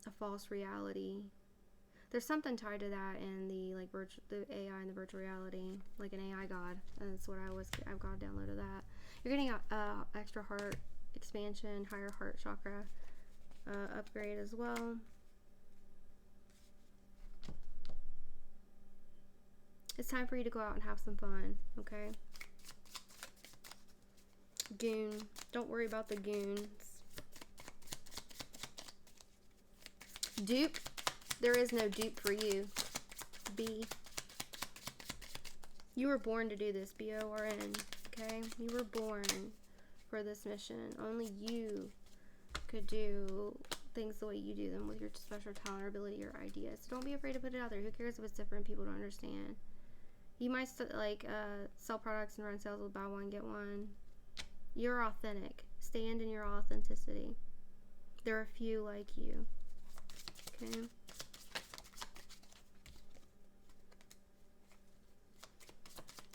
a false reality. There's something tied to that in the like the AI and the virtual reality, like an AI god. And that's what I've got downloaded that. You're getting a extra heart expansion, higher heart chakra upgrade as well. It's time for you to go out and have some fun, okay? Goon. Don't worry about the goons. Dupe. There is no dupe for you. B. You were born to do this. B-O-R-N. Okay? You were born for this mission. Only you could do things the way you do them with your special talent or ability or ideas. So don't be afraid to put it out there. Who cares if it's different? People don't understand. You might sell products and run sales with buy one, get one. You're authentic. Stand in your authenticity. There are a few like you. Okay?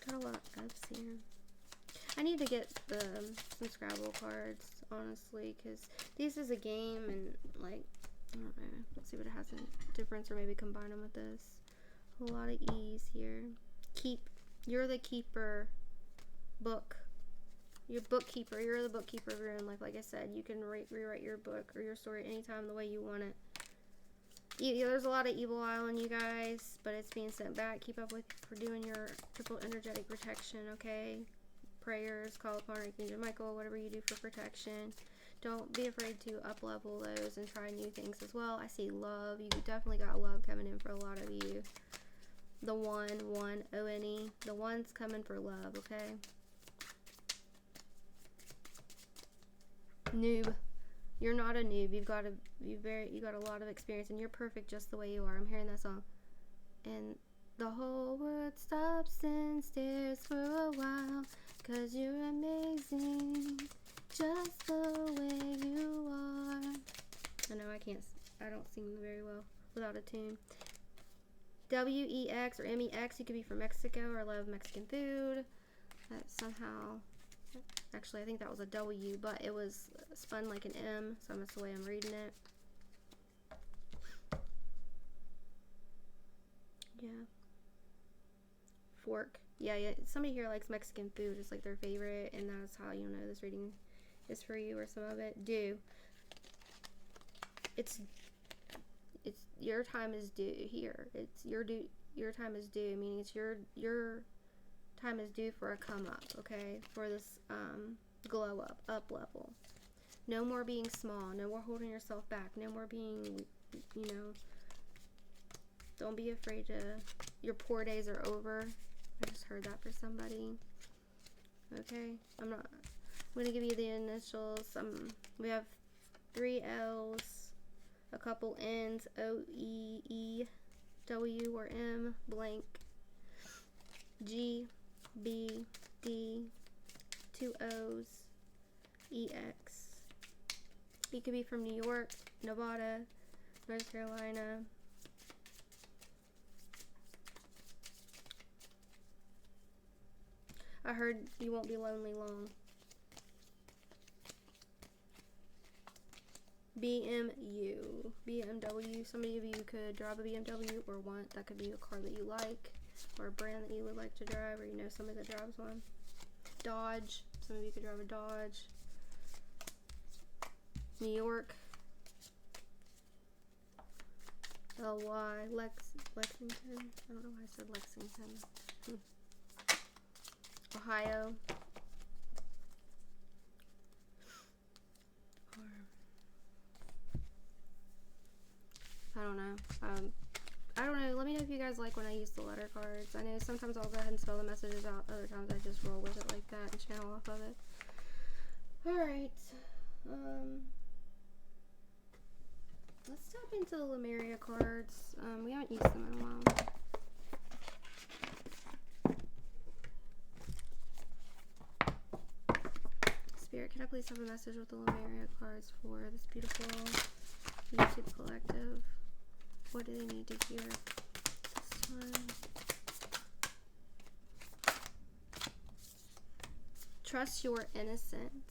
Got a lot of F's here. I need to get some Scrabble cards, honestly, because this is a game and, like, I don't know. Let's see what it has in difference or maybe combine them with this. A lot of E's here. Keep. You're the keeper. Book. You're bookkeeper. You're the bookkeeper of your own life. Like I said, you can rewrite your book or your story anytime the way you want it. There's a lot of evil eye on you guys, but it's being sent back. Keep up with for doing your triple energetic protection, okay? Prayers, call upon Archangel Michael, whatever you do for protection. Don't be afraid to up level those and try new things as well. I see love. You definitely got love coming in for a lot of you. The one, O-N-E. The one's coming for love, okay? Noob. You're not a noob. You got a lot of experience and you're perfect just the way you are. I'm hearing that song. And the whole world stops and stares for a while, 'cause you're amazing just the way you are. I know I don't sing very well without a tune. W-E-X or M-E-X. You could be from Mexico or love Mexican food. That somehow, actually I think that was a W, but it was spun like an M, so that's the way I'm reading it. Yeah. Fork. Yeah. Somebody here likes Mexican food. It's like their favorite, and that's how you know this reading is for you or some of it. Due. It's your time is due here. It's your time is due, meaning it's your time is due for a come up, okay? For this glow up level. No more being small. No more holding yourself back. No more being, don't be afraid to, your poor days are over. I just heard that for somebody. Okay? I'm going to give you the initials. We have 3 L's, a couple N's, O-E, E, W or M, blank, G, B, D, 2 O's, E-X. You could be from New York, Nevada, North Carolina. I heard you won't be lonely long. BMU, BMW. Somebody of you could drive a BMW or want. That could be a car that you like or a brand that you would like to drive, or you know somebody that drives one. Dodge. Some of you could drive a Dodge. New York. L-Y. Lexington. I don't know why I said Lexington. Ohio. I don't know. I don't know. Let me know if you guys like when I use the letter cards. I know sometimes I'll go ahead and spell the messages out. Other times I just roll with it like that and channel off of it. Alright. Let's tap into the Lemuria cards. We haven't used them in a while. Spirit, can I please have a message with the Lemuria cards for this beautiful YouTube collective? What do they need to hear this time? Trust your innocence.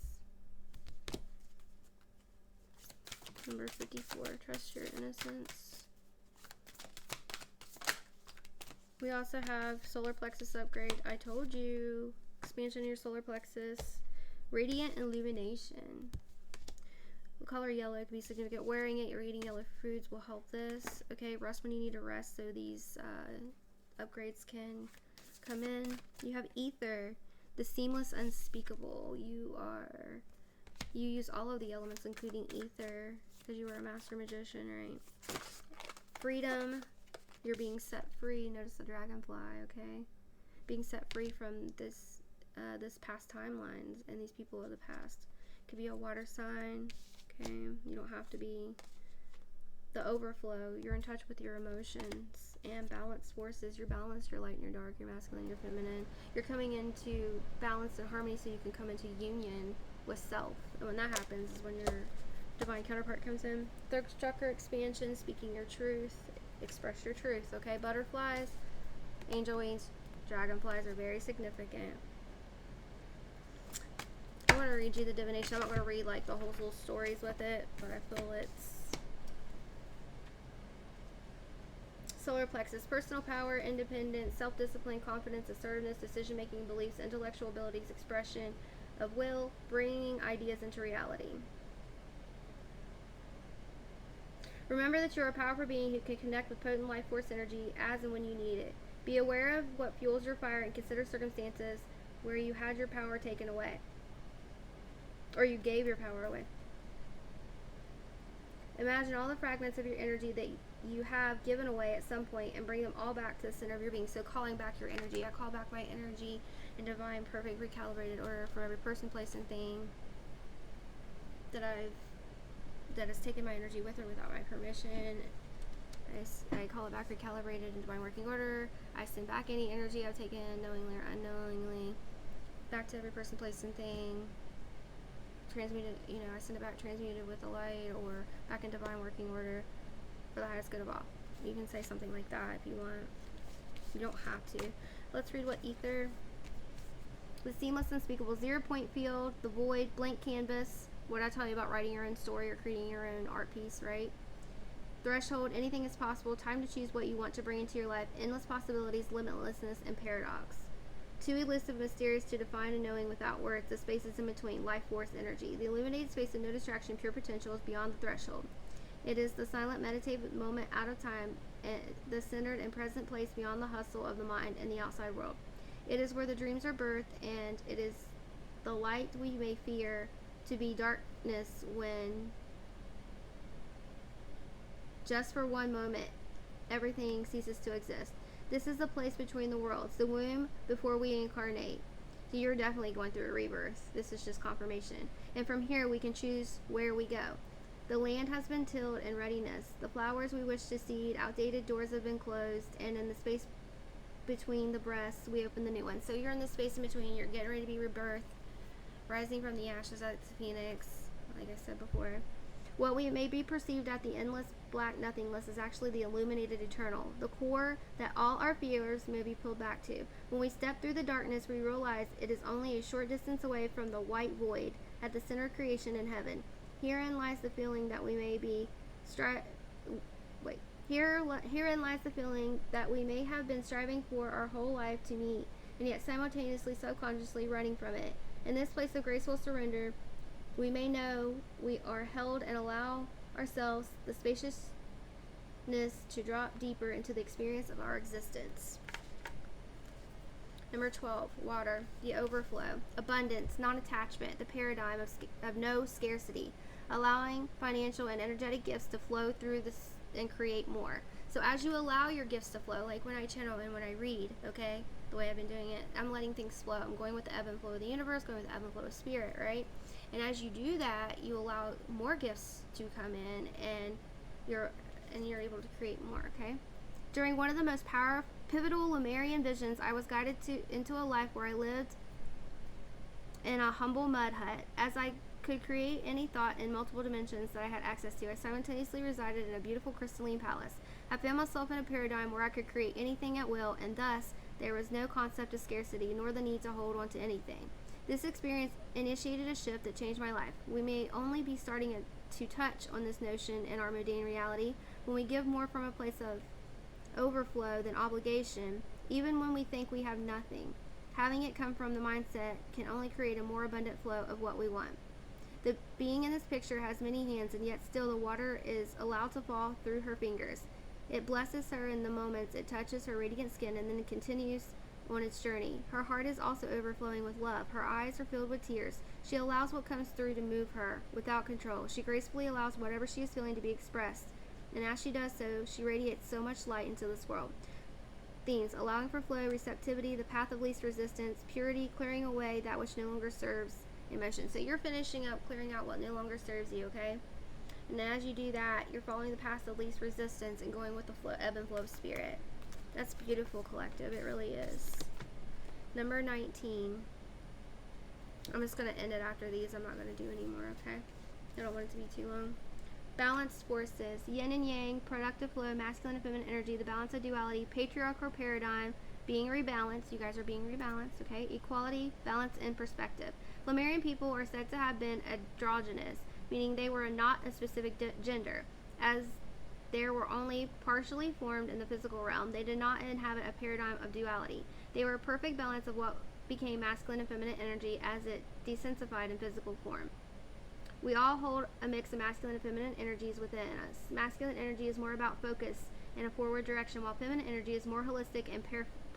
Number 54, trust your innocence. We also have solar plexus upgrade. I told you. Expansion of your solar plexus. Radiant illumination. The color yellow could be significant. Wearing it, you're eating yellow foods will help this. Okay, rest when you need to rest so these upgrades can come in. You have ether, the seamless unspeakable. You use all of the elements including ether because you were a master magician, right? Freedom, you're being set free. Notice the dragonfly, okay? Being set free from this past timelines and these people of the past. Could be a water sign, okay? You don't have to be. The overflow, you're in touch with your emotions and balanced forces. You're balanced, your light and your dark, your masculine, your feminine. You're coming into balance and harmony so you can come into union with self. And when that happens is when your divine counterpart comes in. Third chakra expansion, speaking your truth. Express your truth, okay? Butterflies, angel wings, dragonflies are very significant. I want to read you the divination. I'm not going to read like the whole little stories with it, but I feel it's solar plexus, personal power, independence, self-discipline, confidence, assertiveness, decision-making, beliefs, intellectual abilities, expression of will, bringing ideas into reality. Remember that you are a powerful being who can connect with potent life force energy as and when you need it. Be aware of what fuels your fire and consider circumstances where you had your power taken away. Or you gave your power away. Imagine all the fragments of your energy that you have given away at some point and bring them all back to the center of your being. So calling back your energy. I call back my energy in divine, perfect, recalibrated order from every person, place, and thing that has taken my energy with or without my permission. I call it back recalibrated in divine working order. I send back any energy I've taken knowingly or unknowingly back to every person, place, and thing. Transmuted, I send it back transmuted with the light or back in divine working order for the highest good of all. You can say something like that if you want. You don't have to. Let's read what ether. The seamless, unspeakable, 0 point field, the void, blank canvas. What I tell you about writing your own story or creating your own art piece, right? Threshold, anything is possible. Time to choose what you want to bring into your life. Endless possibilities, limitlessness, and paradox. Too elusive, mysterious to define and knowing without words. The spaces in between, life force, energy. The illuminated space of no distraction, pure potential is beyond the threshold. It is the silent, meditative moment out of time, the centered and present place beyond the hustle of the mind and the outside world. It is where the dreams are birthed, and it is the light we may fear to be darkness when, just for one moment, everything ceases to exist. This is the place between the worlds, the womb before we incarnate. So you're definitely going through a rebirth. This is just confirmation. And from here we can choose where we go. The land has been tilled in readiness. The flowers we wish to seed, outdated doors have been closed, and in the space between the breasts, we open the new one. So you're in the space in between. You're getting ready to be rebirthed, rising from the ashes as a phoenix, like I said before. What we may be perceived at the endless black nothingness is actually the illuminated eternal, the core that all our fears may be pulled back to. When we step through the darkness, we realize it is only a short distance away from the white void at the center of creation in heaven. Herein lies the feeling that we may be Herein lies the feeling that we may have been striving for our whole life to meet, and yet simultaneously, subconsciously running from it. In this place of graceful surrender, we may know we are held and allow ourselves the spaciousness to drop deeper into the experience of our existence. Number 12, water, the overflow, abundance, non-attachment, the paradigm of no scarcity, allowing financial and energetic gifts to flow through this and create more. So as you allow your gifts to flow, like when I channel and when I read, okay, the way I've been doing it, I'm letting things flow. I'm going with the ebb and flow of the universe, going with the ebb and flow of spirit, right? And as you do that, you allow more gifts to come in, and you're able to create more, okay? During one of the most pivotal Lemurian visions, I was guided into a life where I lived in a humble mud hut. As I could create any thought in multiple dimensions that I had access to, I simultaneously resided in a beautiful crystalline palace. I found myself in a paradigm where I could create anything at will, and thus there was no concept of scarcity, nor the need to hold on to anything. This experience initiated a shift that changed my life. We may only be starting to touch on this notion in our mundane reality. When we give more from a place of overflow than obligation, even when we think we have nothing, having it come from the mindset can only create a more abundant flow of what we want. The being in this picture has many hands, and yet still the water is allowed to fall through her fingers. It blesses her in the moments it touches her radiant skin, and then it continues on its journey. Her heart is also overflowing with love. Her eyes are filled with tears. She allows what comes through to move her without control. She gracefully allows whatever she is feeling to be expressed, and as she does so, she radiates so much light into this world. Themes: allowing for flow, receptivity, the path of least resistance, purity, clearing away that which no longer serves, emotion. So you're finishing up clearing out what no longer serves you, okay? And as you do that, you're following the path of least resistance and going with the flow, ebb and flow of spirit. That's beautiful, collective. It really is. Number 19. I'm just going to end it after these. I'm not going to do any more, okay? I don't want it to be too long. Balanced forces. Yin and yang, productive flow, masculine and feminine energy, the balance of duality, patriarchal paradigm, being rebalanced. You guys are being rebalanced, okay? Equality, balance, and perspective. Flammarian people are said to have been androgynous, meaning they were not a specific gender. As they were only partially formed in the physical realm, they did not inhabit a paradigm of duality. They were a perfect balance of what became masculine and feminine energy as it desensified in physical form. We all hold a mix of masculine and feminine energies within us. Masculine energy is more about focus and a forward direction, while feminine energy is more holistic and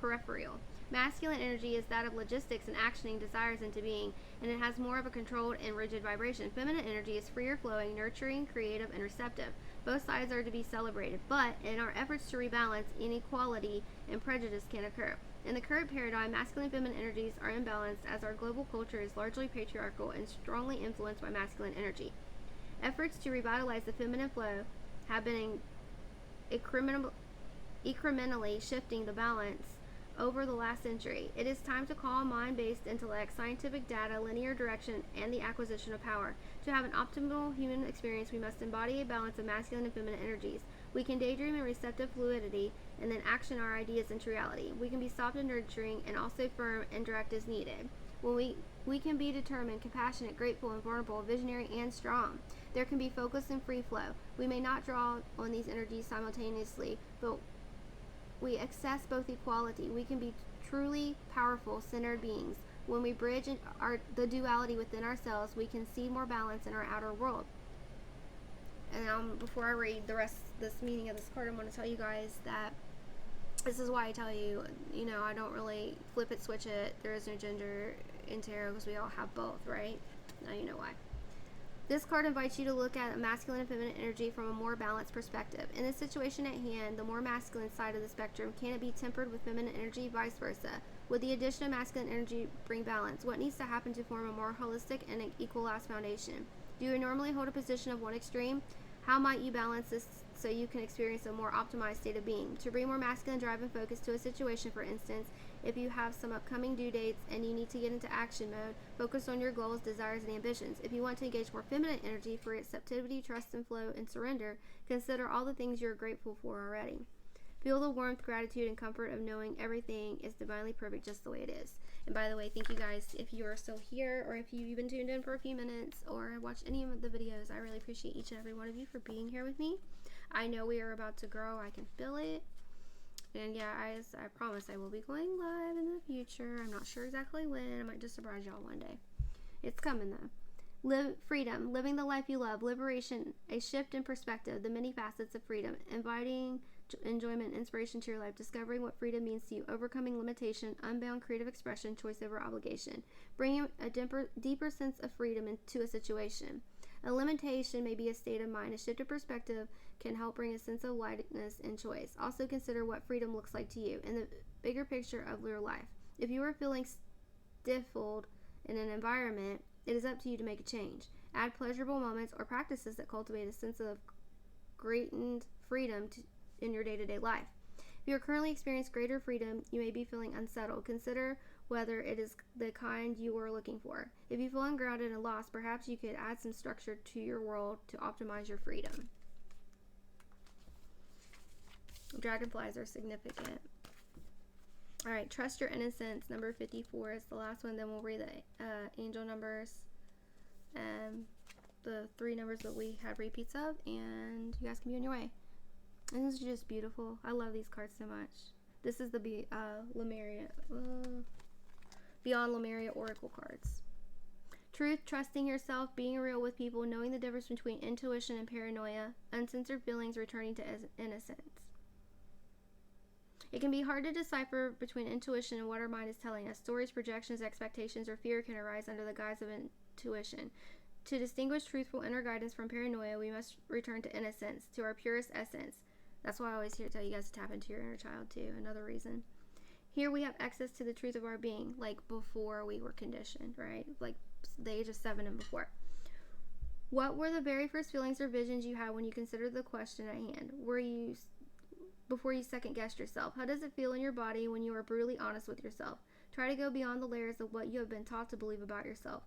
peripheral. Masculine energy is that of logistics and actioning desires into being, and it has more of a controlled and rigid vibration. Feminine energy is freer flowing, nurturing, creative, and receptive. Both sides are to be celebrated, but in our efforts to rebalance, inequality and prejudice can occur. In the current paradigm, masculine and feminine energies are imbalanced as our global culture is largely patriarchal and strongly influenced by masculine energy. Efforts to revitalize the feminine flow have been incrementally shifting the balance over the last century. It is time to call mind-based intellect, scientific data, linear direction, and the acquisition of power. To have an optimal human experience, we must embody a balance of masculine and feminine energies. We can daydream in receptive fluidity and then action our ideas into reality. We can be soft and nurturing and also firm and direct as needed. When we can be determined, compassionate, grateful, and vulnerable, visionary, and strong. There can be focus and free flow. We may not draw on these energies simultaneously, but we access both equality. We can be truly powerful, centered beings. When we bridge the duality within ourselves, we can see more balance in our outer world. And before I read the rest of this meaning of this card, I'm going to tell you guys that this is why I tell you, I don't really flip it, switch it. There is no gender in tarot because we all have both, right? Now you know why. This card invites you to look at masculine and feminine energy from a more balanced perspective. In the situation at hand, the more masculine side of the spectrum, can it be tempered with feminine energy, vice versa? Would the addition of masculine energy bring balance? What needs to happen to form a more holistic and equalized foundation? Do you normally hold a position of one extreme? How might you balance this so you can experience a more optimized state of being? To bring more masculine drive and focus to a situation, for instance, if you have some upcoming due dates and you need to get into action mode, focus on your goals, desires, and ambitions. If you want to engage more feminine energy for receptivity, trust, and flow, and surrender, consider all the things you're grateful for already. Feel the warmth, gratitude, and comfort of knowing everything is divinely perfect just the way it is. And by the way, thank you guys if you are still here, or if you've even tuned in for a few minutes or watched any of the videos. I really appreciate each and every one of you for being here with me. I know we are about to grow. I can feel it. And yeah, I promise I will be going live in the future. I'm not sure exactly when. I might just surprise y'all one day. It's coming though. Freedom, living the life you love, liberation, a shift in perspective, the many facets of freedom, inviting enjoyment, inspiration to your life, discovering what freedom means to you, overcoming limitation, unbound creative expression, choice over obligation, bringing a deeper sense of freedom into a situation. A limitation may be a state of mind. A shift of perspective can help bring a sense of lightness and choice. Also consider what freedom looks like to you in the bigger picture of your life. If you are feeling stifled in an environment, it is up to you to make a change. Add pleasurable moments or practices that cultivate a sense of greater freedom in your day-to-day life. If you are currently experiencing greater freedom, you may be feeling unsettled. Consider whether it is the kind you are looking for. If you feel ungrounded and lost, perhaps you could add some structure to your world to optimize your freedom. Dragonflies are significant. All right, trust your innocence. Number 54 is the last one. Then we'll read the angel numbers. the 3 numbers that we had repeats of, and you guys can be on your way. And this is just beautiful. I love these cards so much. This is the Lemuria, Beyond Lemuria Oracle cards. Truth, trusting yourself, being real with people, knowing the difference between intuition and paranoia, uncensored feelings, returning to innocence. It can be hard to decipher between intuition and what our mind is telling us. Stories, projections, expectations, or fear can arise under the guise of intuition. To distinguish truthful inner guidance from paranoia, we must return to innocence, to our purest essence. That's why I always tell you guys to tap into your inner child too. Another reason. Here we have access to the truth of our being, like before we were conditioned, right? Like the age of 7 and before. What were the very first feelings or visions you had when you considered the question at hand? Before you second guessed yourself? How does it feel in your body when you are brutally honest with yourself? Try to go beyond the layers of what you have been taught to believe about yourself.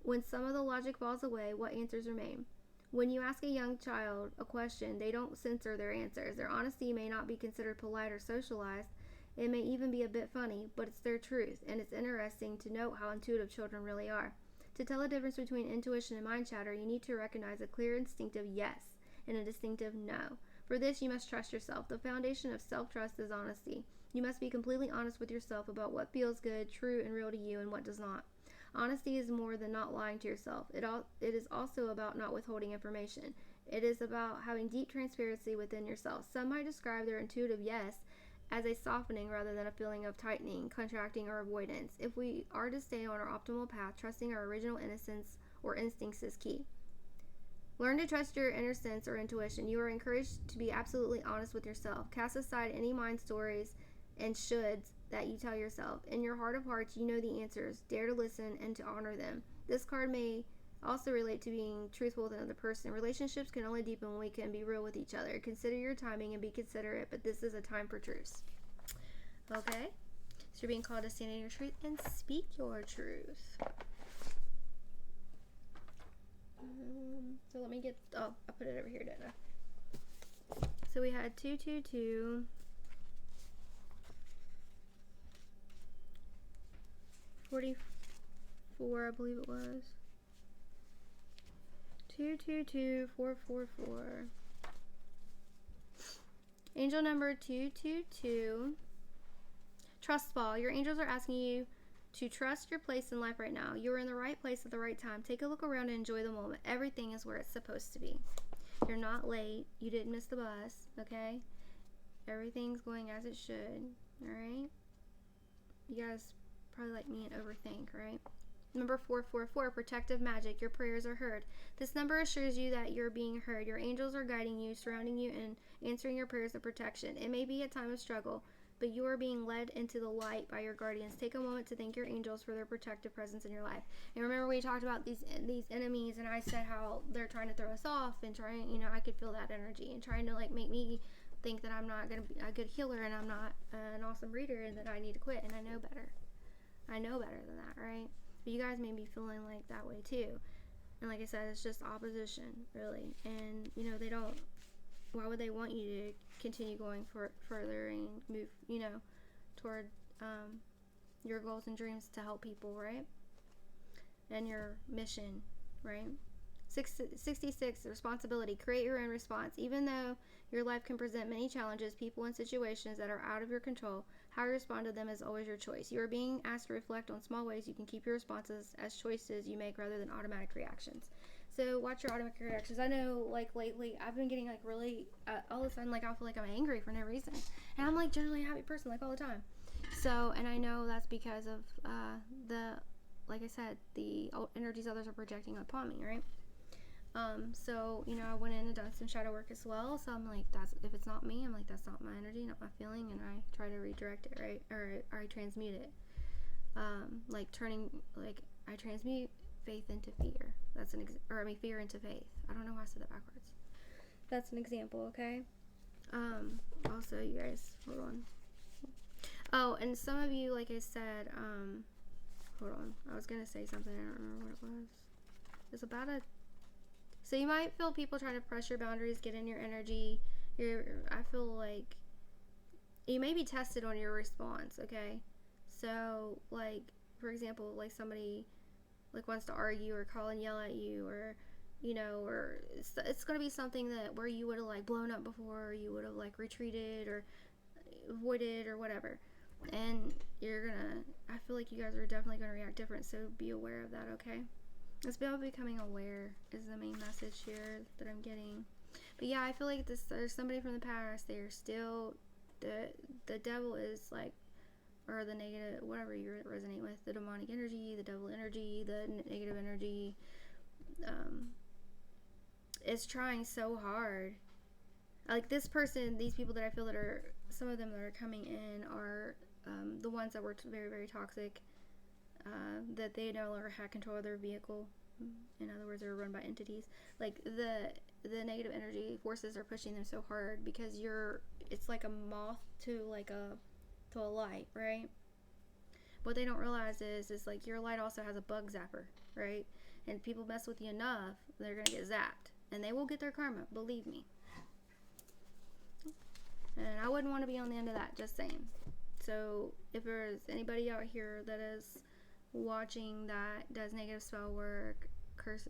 When some of the logic falls away, what answers remain? When you ask a young child a question, they don't censor their answers. Their honesty may not be considered polite or socialized. It may even be a bit funny, but it's their truth, and it's interesting to note how intuitive children really are. To tell the difference between intuition and mind chatter, you need to recognize a clear instinctive yes and a distinctive no. For this, you must trust yourself. The foundation of self-trust is honesty. You must be completely honest with yourself about what feels good, true, and real to you, and what does not. Honesty is more than not lying to yourself. It is also about not withholding information. It is about having deep transparency within yourself. Some might describe their intuitive yes as a softening rather than a feeling of tightening, contracting, or avoidance. If we are to stay on our optimal path, trusting our original innocence or instincts is key. Learn to trust your inner sense or intuition. You are encouraged to be absolutely honest with yourself. Cast aside any mind stories and shoulds that you tell yourself. In your heart of hearts, you know the answers. Dare to listen and to honor them. This card may also relate to being truthful with another person. Relationships can only deepen when we can be real with each other. Consider your timing and be considerate, but this is a time for truce. Okay? So you're being called to stand in your truth and speak your truth. So let me get, I put it over here, didn't I? So we had 222, 44, I believe it was. 222, 444. Angel number 222. Trust fall. Your angels are asking you to trust your place in life right now. You are in the right place at the right time. Take a look around and enjoy the moment. Everything is where it's supposed to be. You're not late. You didn't miss the bus, okay? Everything's going as it should, alright? You guys probably like me and overthink, right? Number 444, protective magic. Your prayers are heard. This number assures you that you're being heard. Your angels are guiding you, surrounding you, and answering your prayers of protection. It may be a time of struggle, but you are being led into the light by your guardians. Take a moment to thank your angels for their protective presence in your life. And remember, we talked about these enemies, and I said how they're trying to throw us off and trying, I could feel that energy and trying to make me think that I'm not going to be a good healer and I'm not an awesome reader and that I need to quit, and I know better. I know better than that, right? But you guys may be feeling like that way too. And like I said, it's just opposition, really. And, they don't, why would they want you to continue going further and move, toward your goals and dreams to help people, right? And your mission, right? 66, responsibility. Create your own response. Even though your life can present many challenges, people, and situations that are out of your control, how you respond to them is always your choice. You are being asked to reflect on small ways you can keep your responses as choices you make rather than automatic reactions. So watch your automatic reactions. I know, lately, I've been getting, really, all of a sudden, I feel like I'm angry for no reason. And I'm, generally a happy person, all the time. So, and I know that's because of like I said, the energies others are projecting upon me, right? So, I went in and done some shadow work as well. So I'm like, if it's not me, I'm like, that's not my energy, not my feeling. And I try to redirect it, right? Or I transmute it. I transmute faith into fear. That's fear into faith. I don't know why I said that backwards. That's an example, okay? Also, you guys, hold on. Oh, and some of you, like I said, hold on. I was going to say something. I don't remember what it was. It's about so you might feel people trying to press your boundaries, get in your energy. I feel like you may be tested on your response, okay? So, for example, somebody wants to argue or call and yell at you, or you know, or it's going to be something that where you would have like blown up before, or you would have like retreated or avoided or whatever. And I feel like you guys are definitely gonna react different, so be aware of that, okay? It's about becoming aware is the main message here that I'm getting. But yeah, I feel like there's somebody from the past. They're still the devil is like, or the negative, whatever you resonate with, the demonic energy, the devil energy, the negative energy, is trying so hard. Like this person, these people that I feel that are, some of them that are coming in are the ones that were very, very toxic, that they no longer had control of their vehicle. In other words, they're run by entities. Like the negative energy forces are pushing them so hard because it's like a moth to a light, right? What they don't realize is like your light also has a bug zapper, right? And if people mess with you enough, they're gonna get zapped, and they will get their karma. Believe me. And I wouldn't want to be on the end of that, just saying. So if there's anybody out here that is watching that does negative spell work, curse,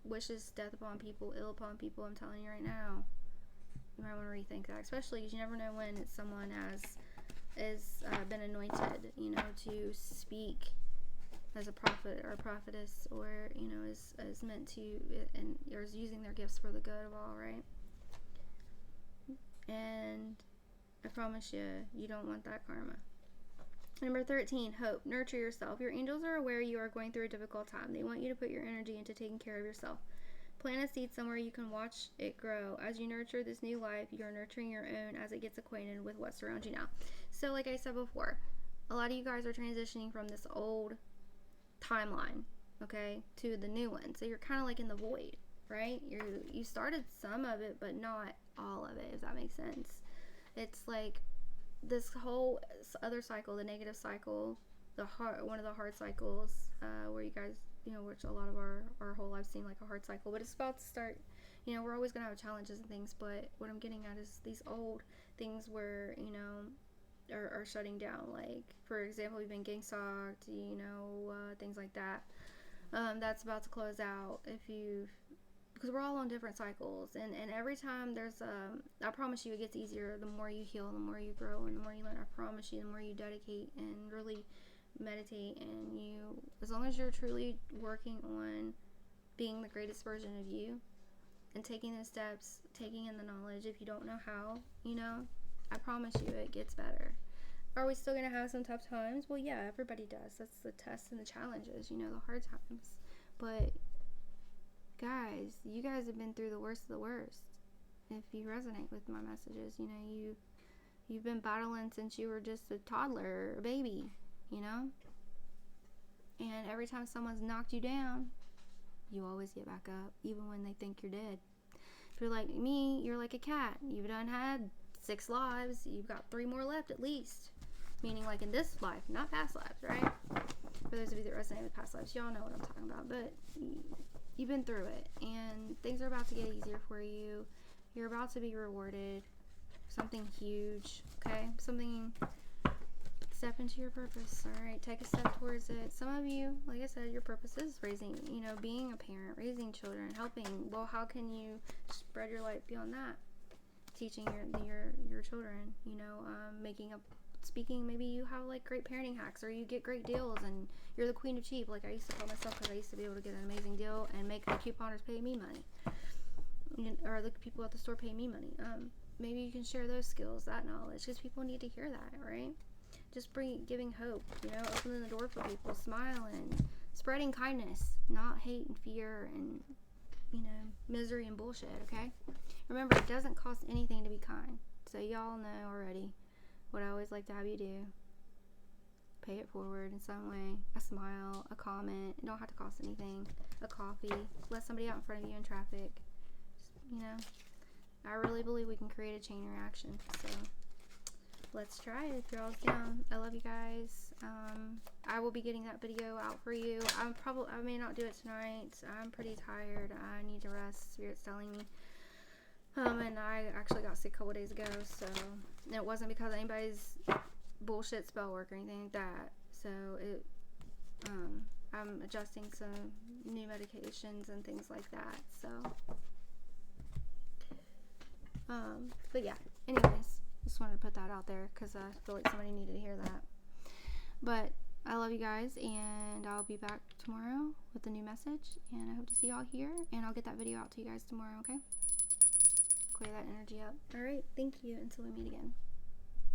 wishes death upon people, ill upon people, I'm telling you right now, you might want to rethink that. Especially because you never know when someone has been anointed, to speak as a prophet or a prophetess, or is meant to, and or is using their gifts for the good of all, right? And I promise you, you don't want that karma. Number 13, hope. Nurture yourself. Your angels are aware you are going through a difficult time. They want you to put your energy into taking care of yourself. Plant a seed somewhere you can watch it grow. As you nurture this new life, you are nurturing your own as it gets acquainted with what surrounds you now. So like I said before, a lot of you guys are transitioning from this old timeline, okay, to the new one. So you're kind of like in the void, right? You started some of it, but not all of it, if that makes sense. It's like this whole other cycle, the negative cycle, one of the hard cycles, where you guys, which a lot of our whole lives seem like a hard cycle, but it's about to start. We're always gonna have challenges and things, but what I'm getting at is these old things where are shutting down. Like for example, we've been gang stalked, things like that. That's about to close out because we're all on different cycles, and every time there's I promise you it gets easier the more you heal, the more you grow, and the more you learn. I promise you, the more you dedicate and really meditate, and as long as you're truly working on being the greatest version of you and taking the steps, taking in the knowledge, if you don't know how, I promise you it gets better. Are we still gonna have some tough times? Well, yeah, everybody does. That's the tests and the challenges, the hard times. But guys, you guys have been through the worst of the worst. If you resonate with my messages, you've been battling since you were just a toddler or a baby, and every time someone's knocked you down, you always get back up, even when they think you're dead. If you're like me, you're like a cat. You've done had 6 lives, you've got 3 more left at least, meaning like in this life, not past lives, right? For those of you that resonate with past lives, y'all know what I'm talking about. But you've been through it, and things are about to get easier for you. You're about to be rewarded. Something huge, okay? Step into your purpose, all right? Take a step towards it. Some of you, like I said, your purpose is raising, being a parent, raising children, helping. Well, how can you spread your light beyond that? Teaching your children, speaking. Maybe you have like great parenting hacks, or you get great deals and you're the queen of cheap, like I used to call myself, because I used to be able to get an amazing deal and make the couponers pay me money, or the people at the store pay me money. Maybe you can share those skills, that knowledge, because people need to hear that, right? Just giving hope, opening the door for people, smiling, spreading kindness, not hate and fear and misery and bullshit. Okay, remember, it doesn't cost anything to be kind. So y'all know already what I always like to have you do. Pay it forward in some way. A smile, a comment. It don't have to cost anything. A coffee. Let somebody out in front of you in traffic. I really believe we can create a chain reaction. So let's try it if you're all down. I love you guys. I will be getting that video out for you. I may not do it tonight. I'm pretty tired. I need to rest. Spirit's telling me. And I actually got sick a couple days ago, so it wasn't because of anybody's bullshit spell work or anything like that. So I'm adjusting some new medications and things like that. So, but yeah. Anyways, just wanted to put that out there because I feel like somebody needed to hear that. But I love you guys, and I'll be back tomorrow with a new message, and I hope to see y'all here, and I'll get that video out to you guys tomorrow, okay? Clear that energy up. All right, thank you. Until we meet again.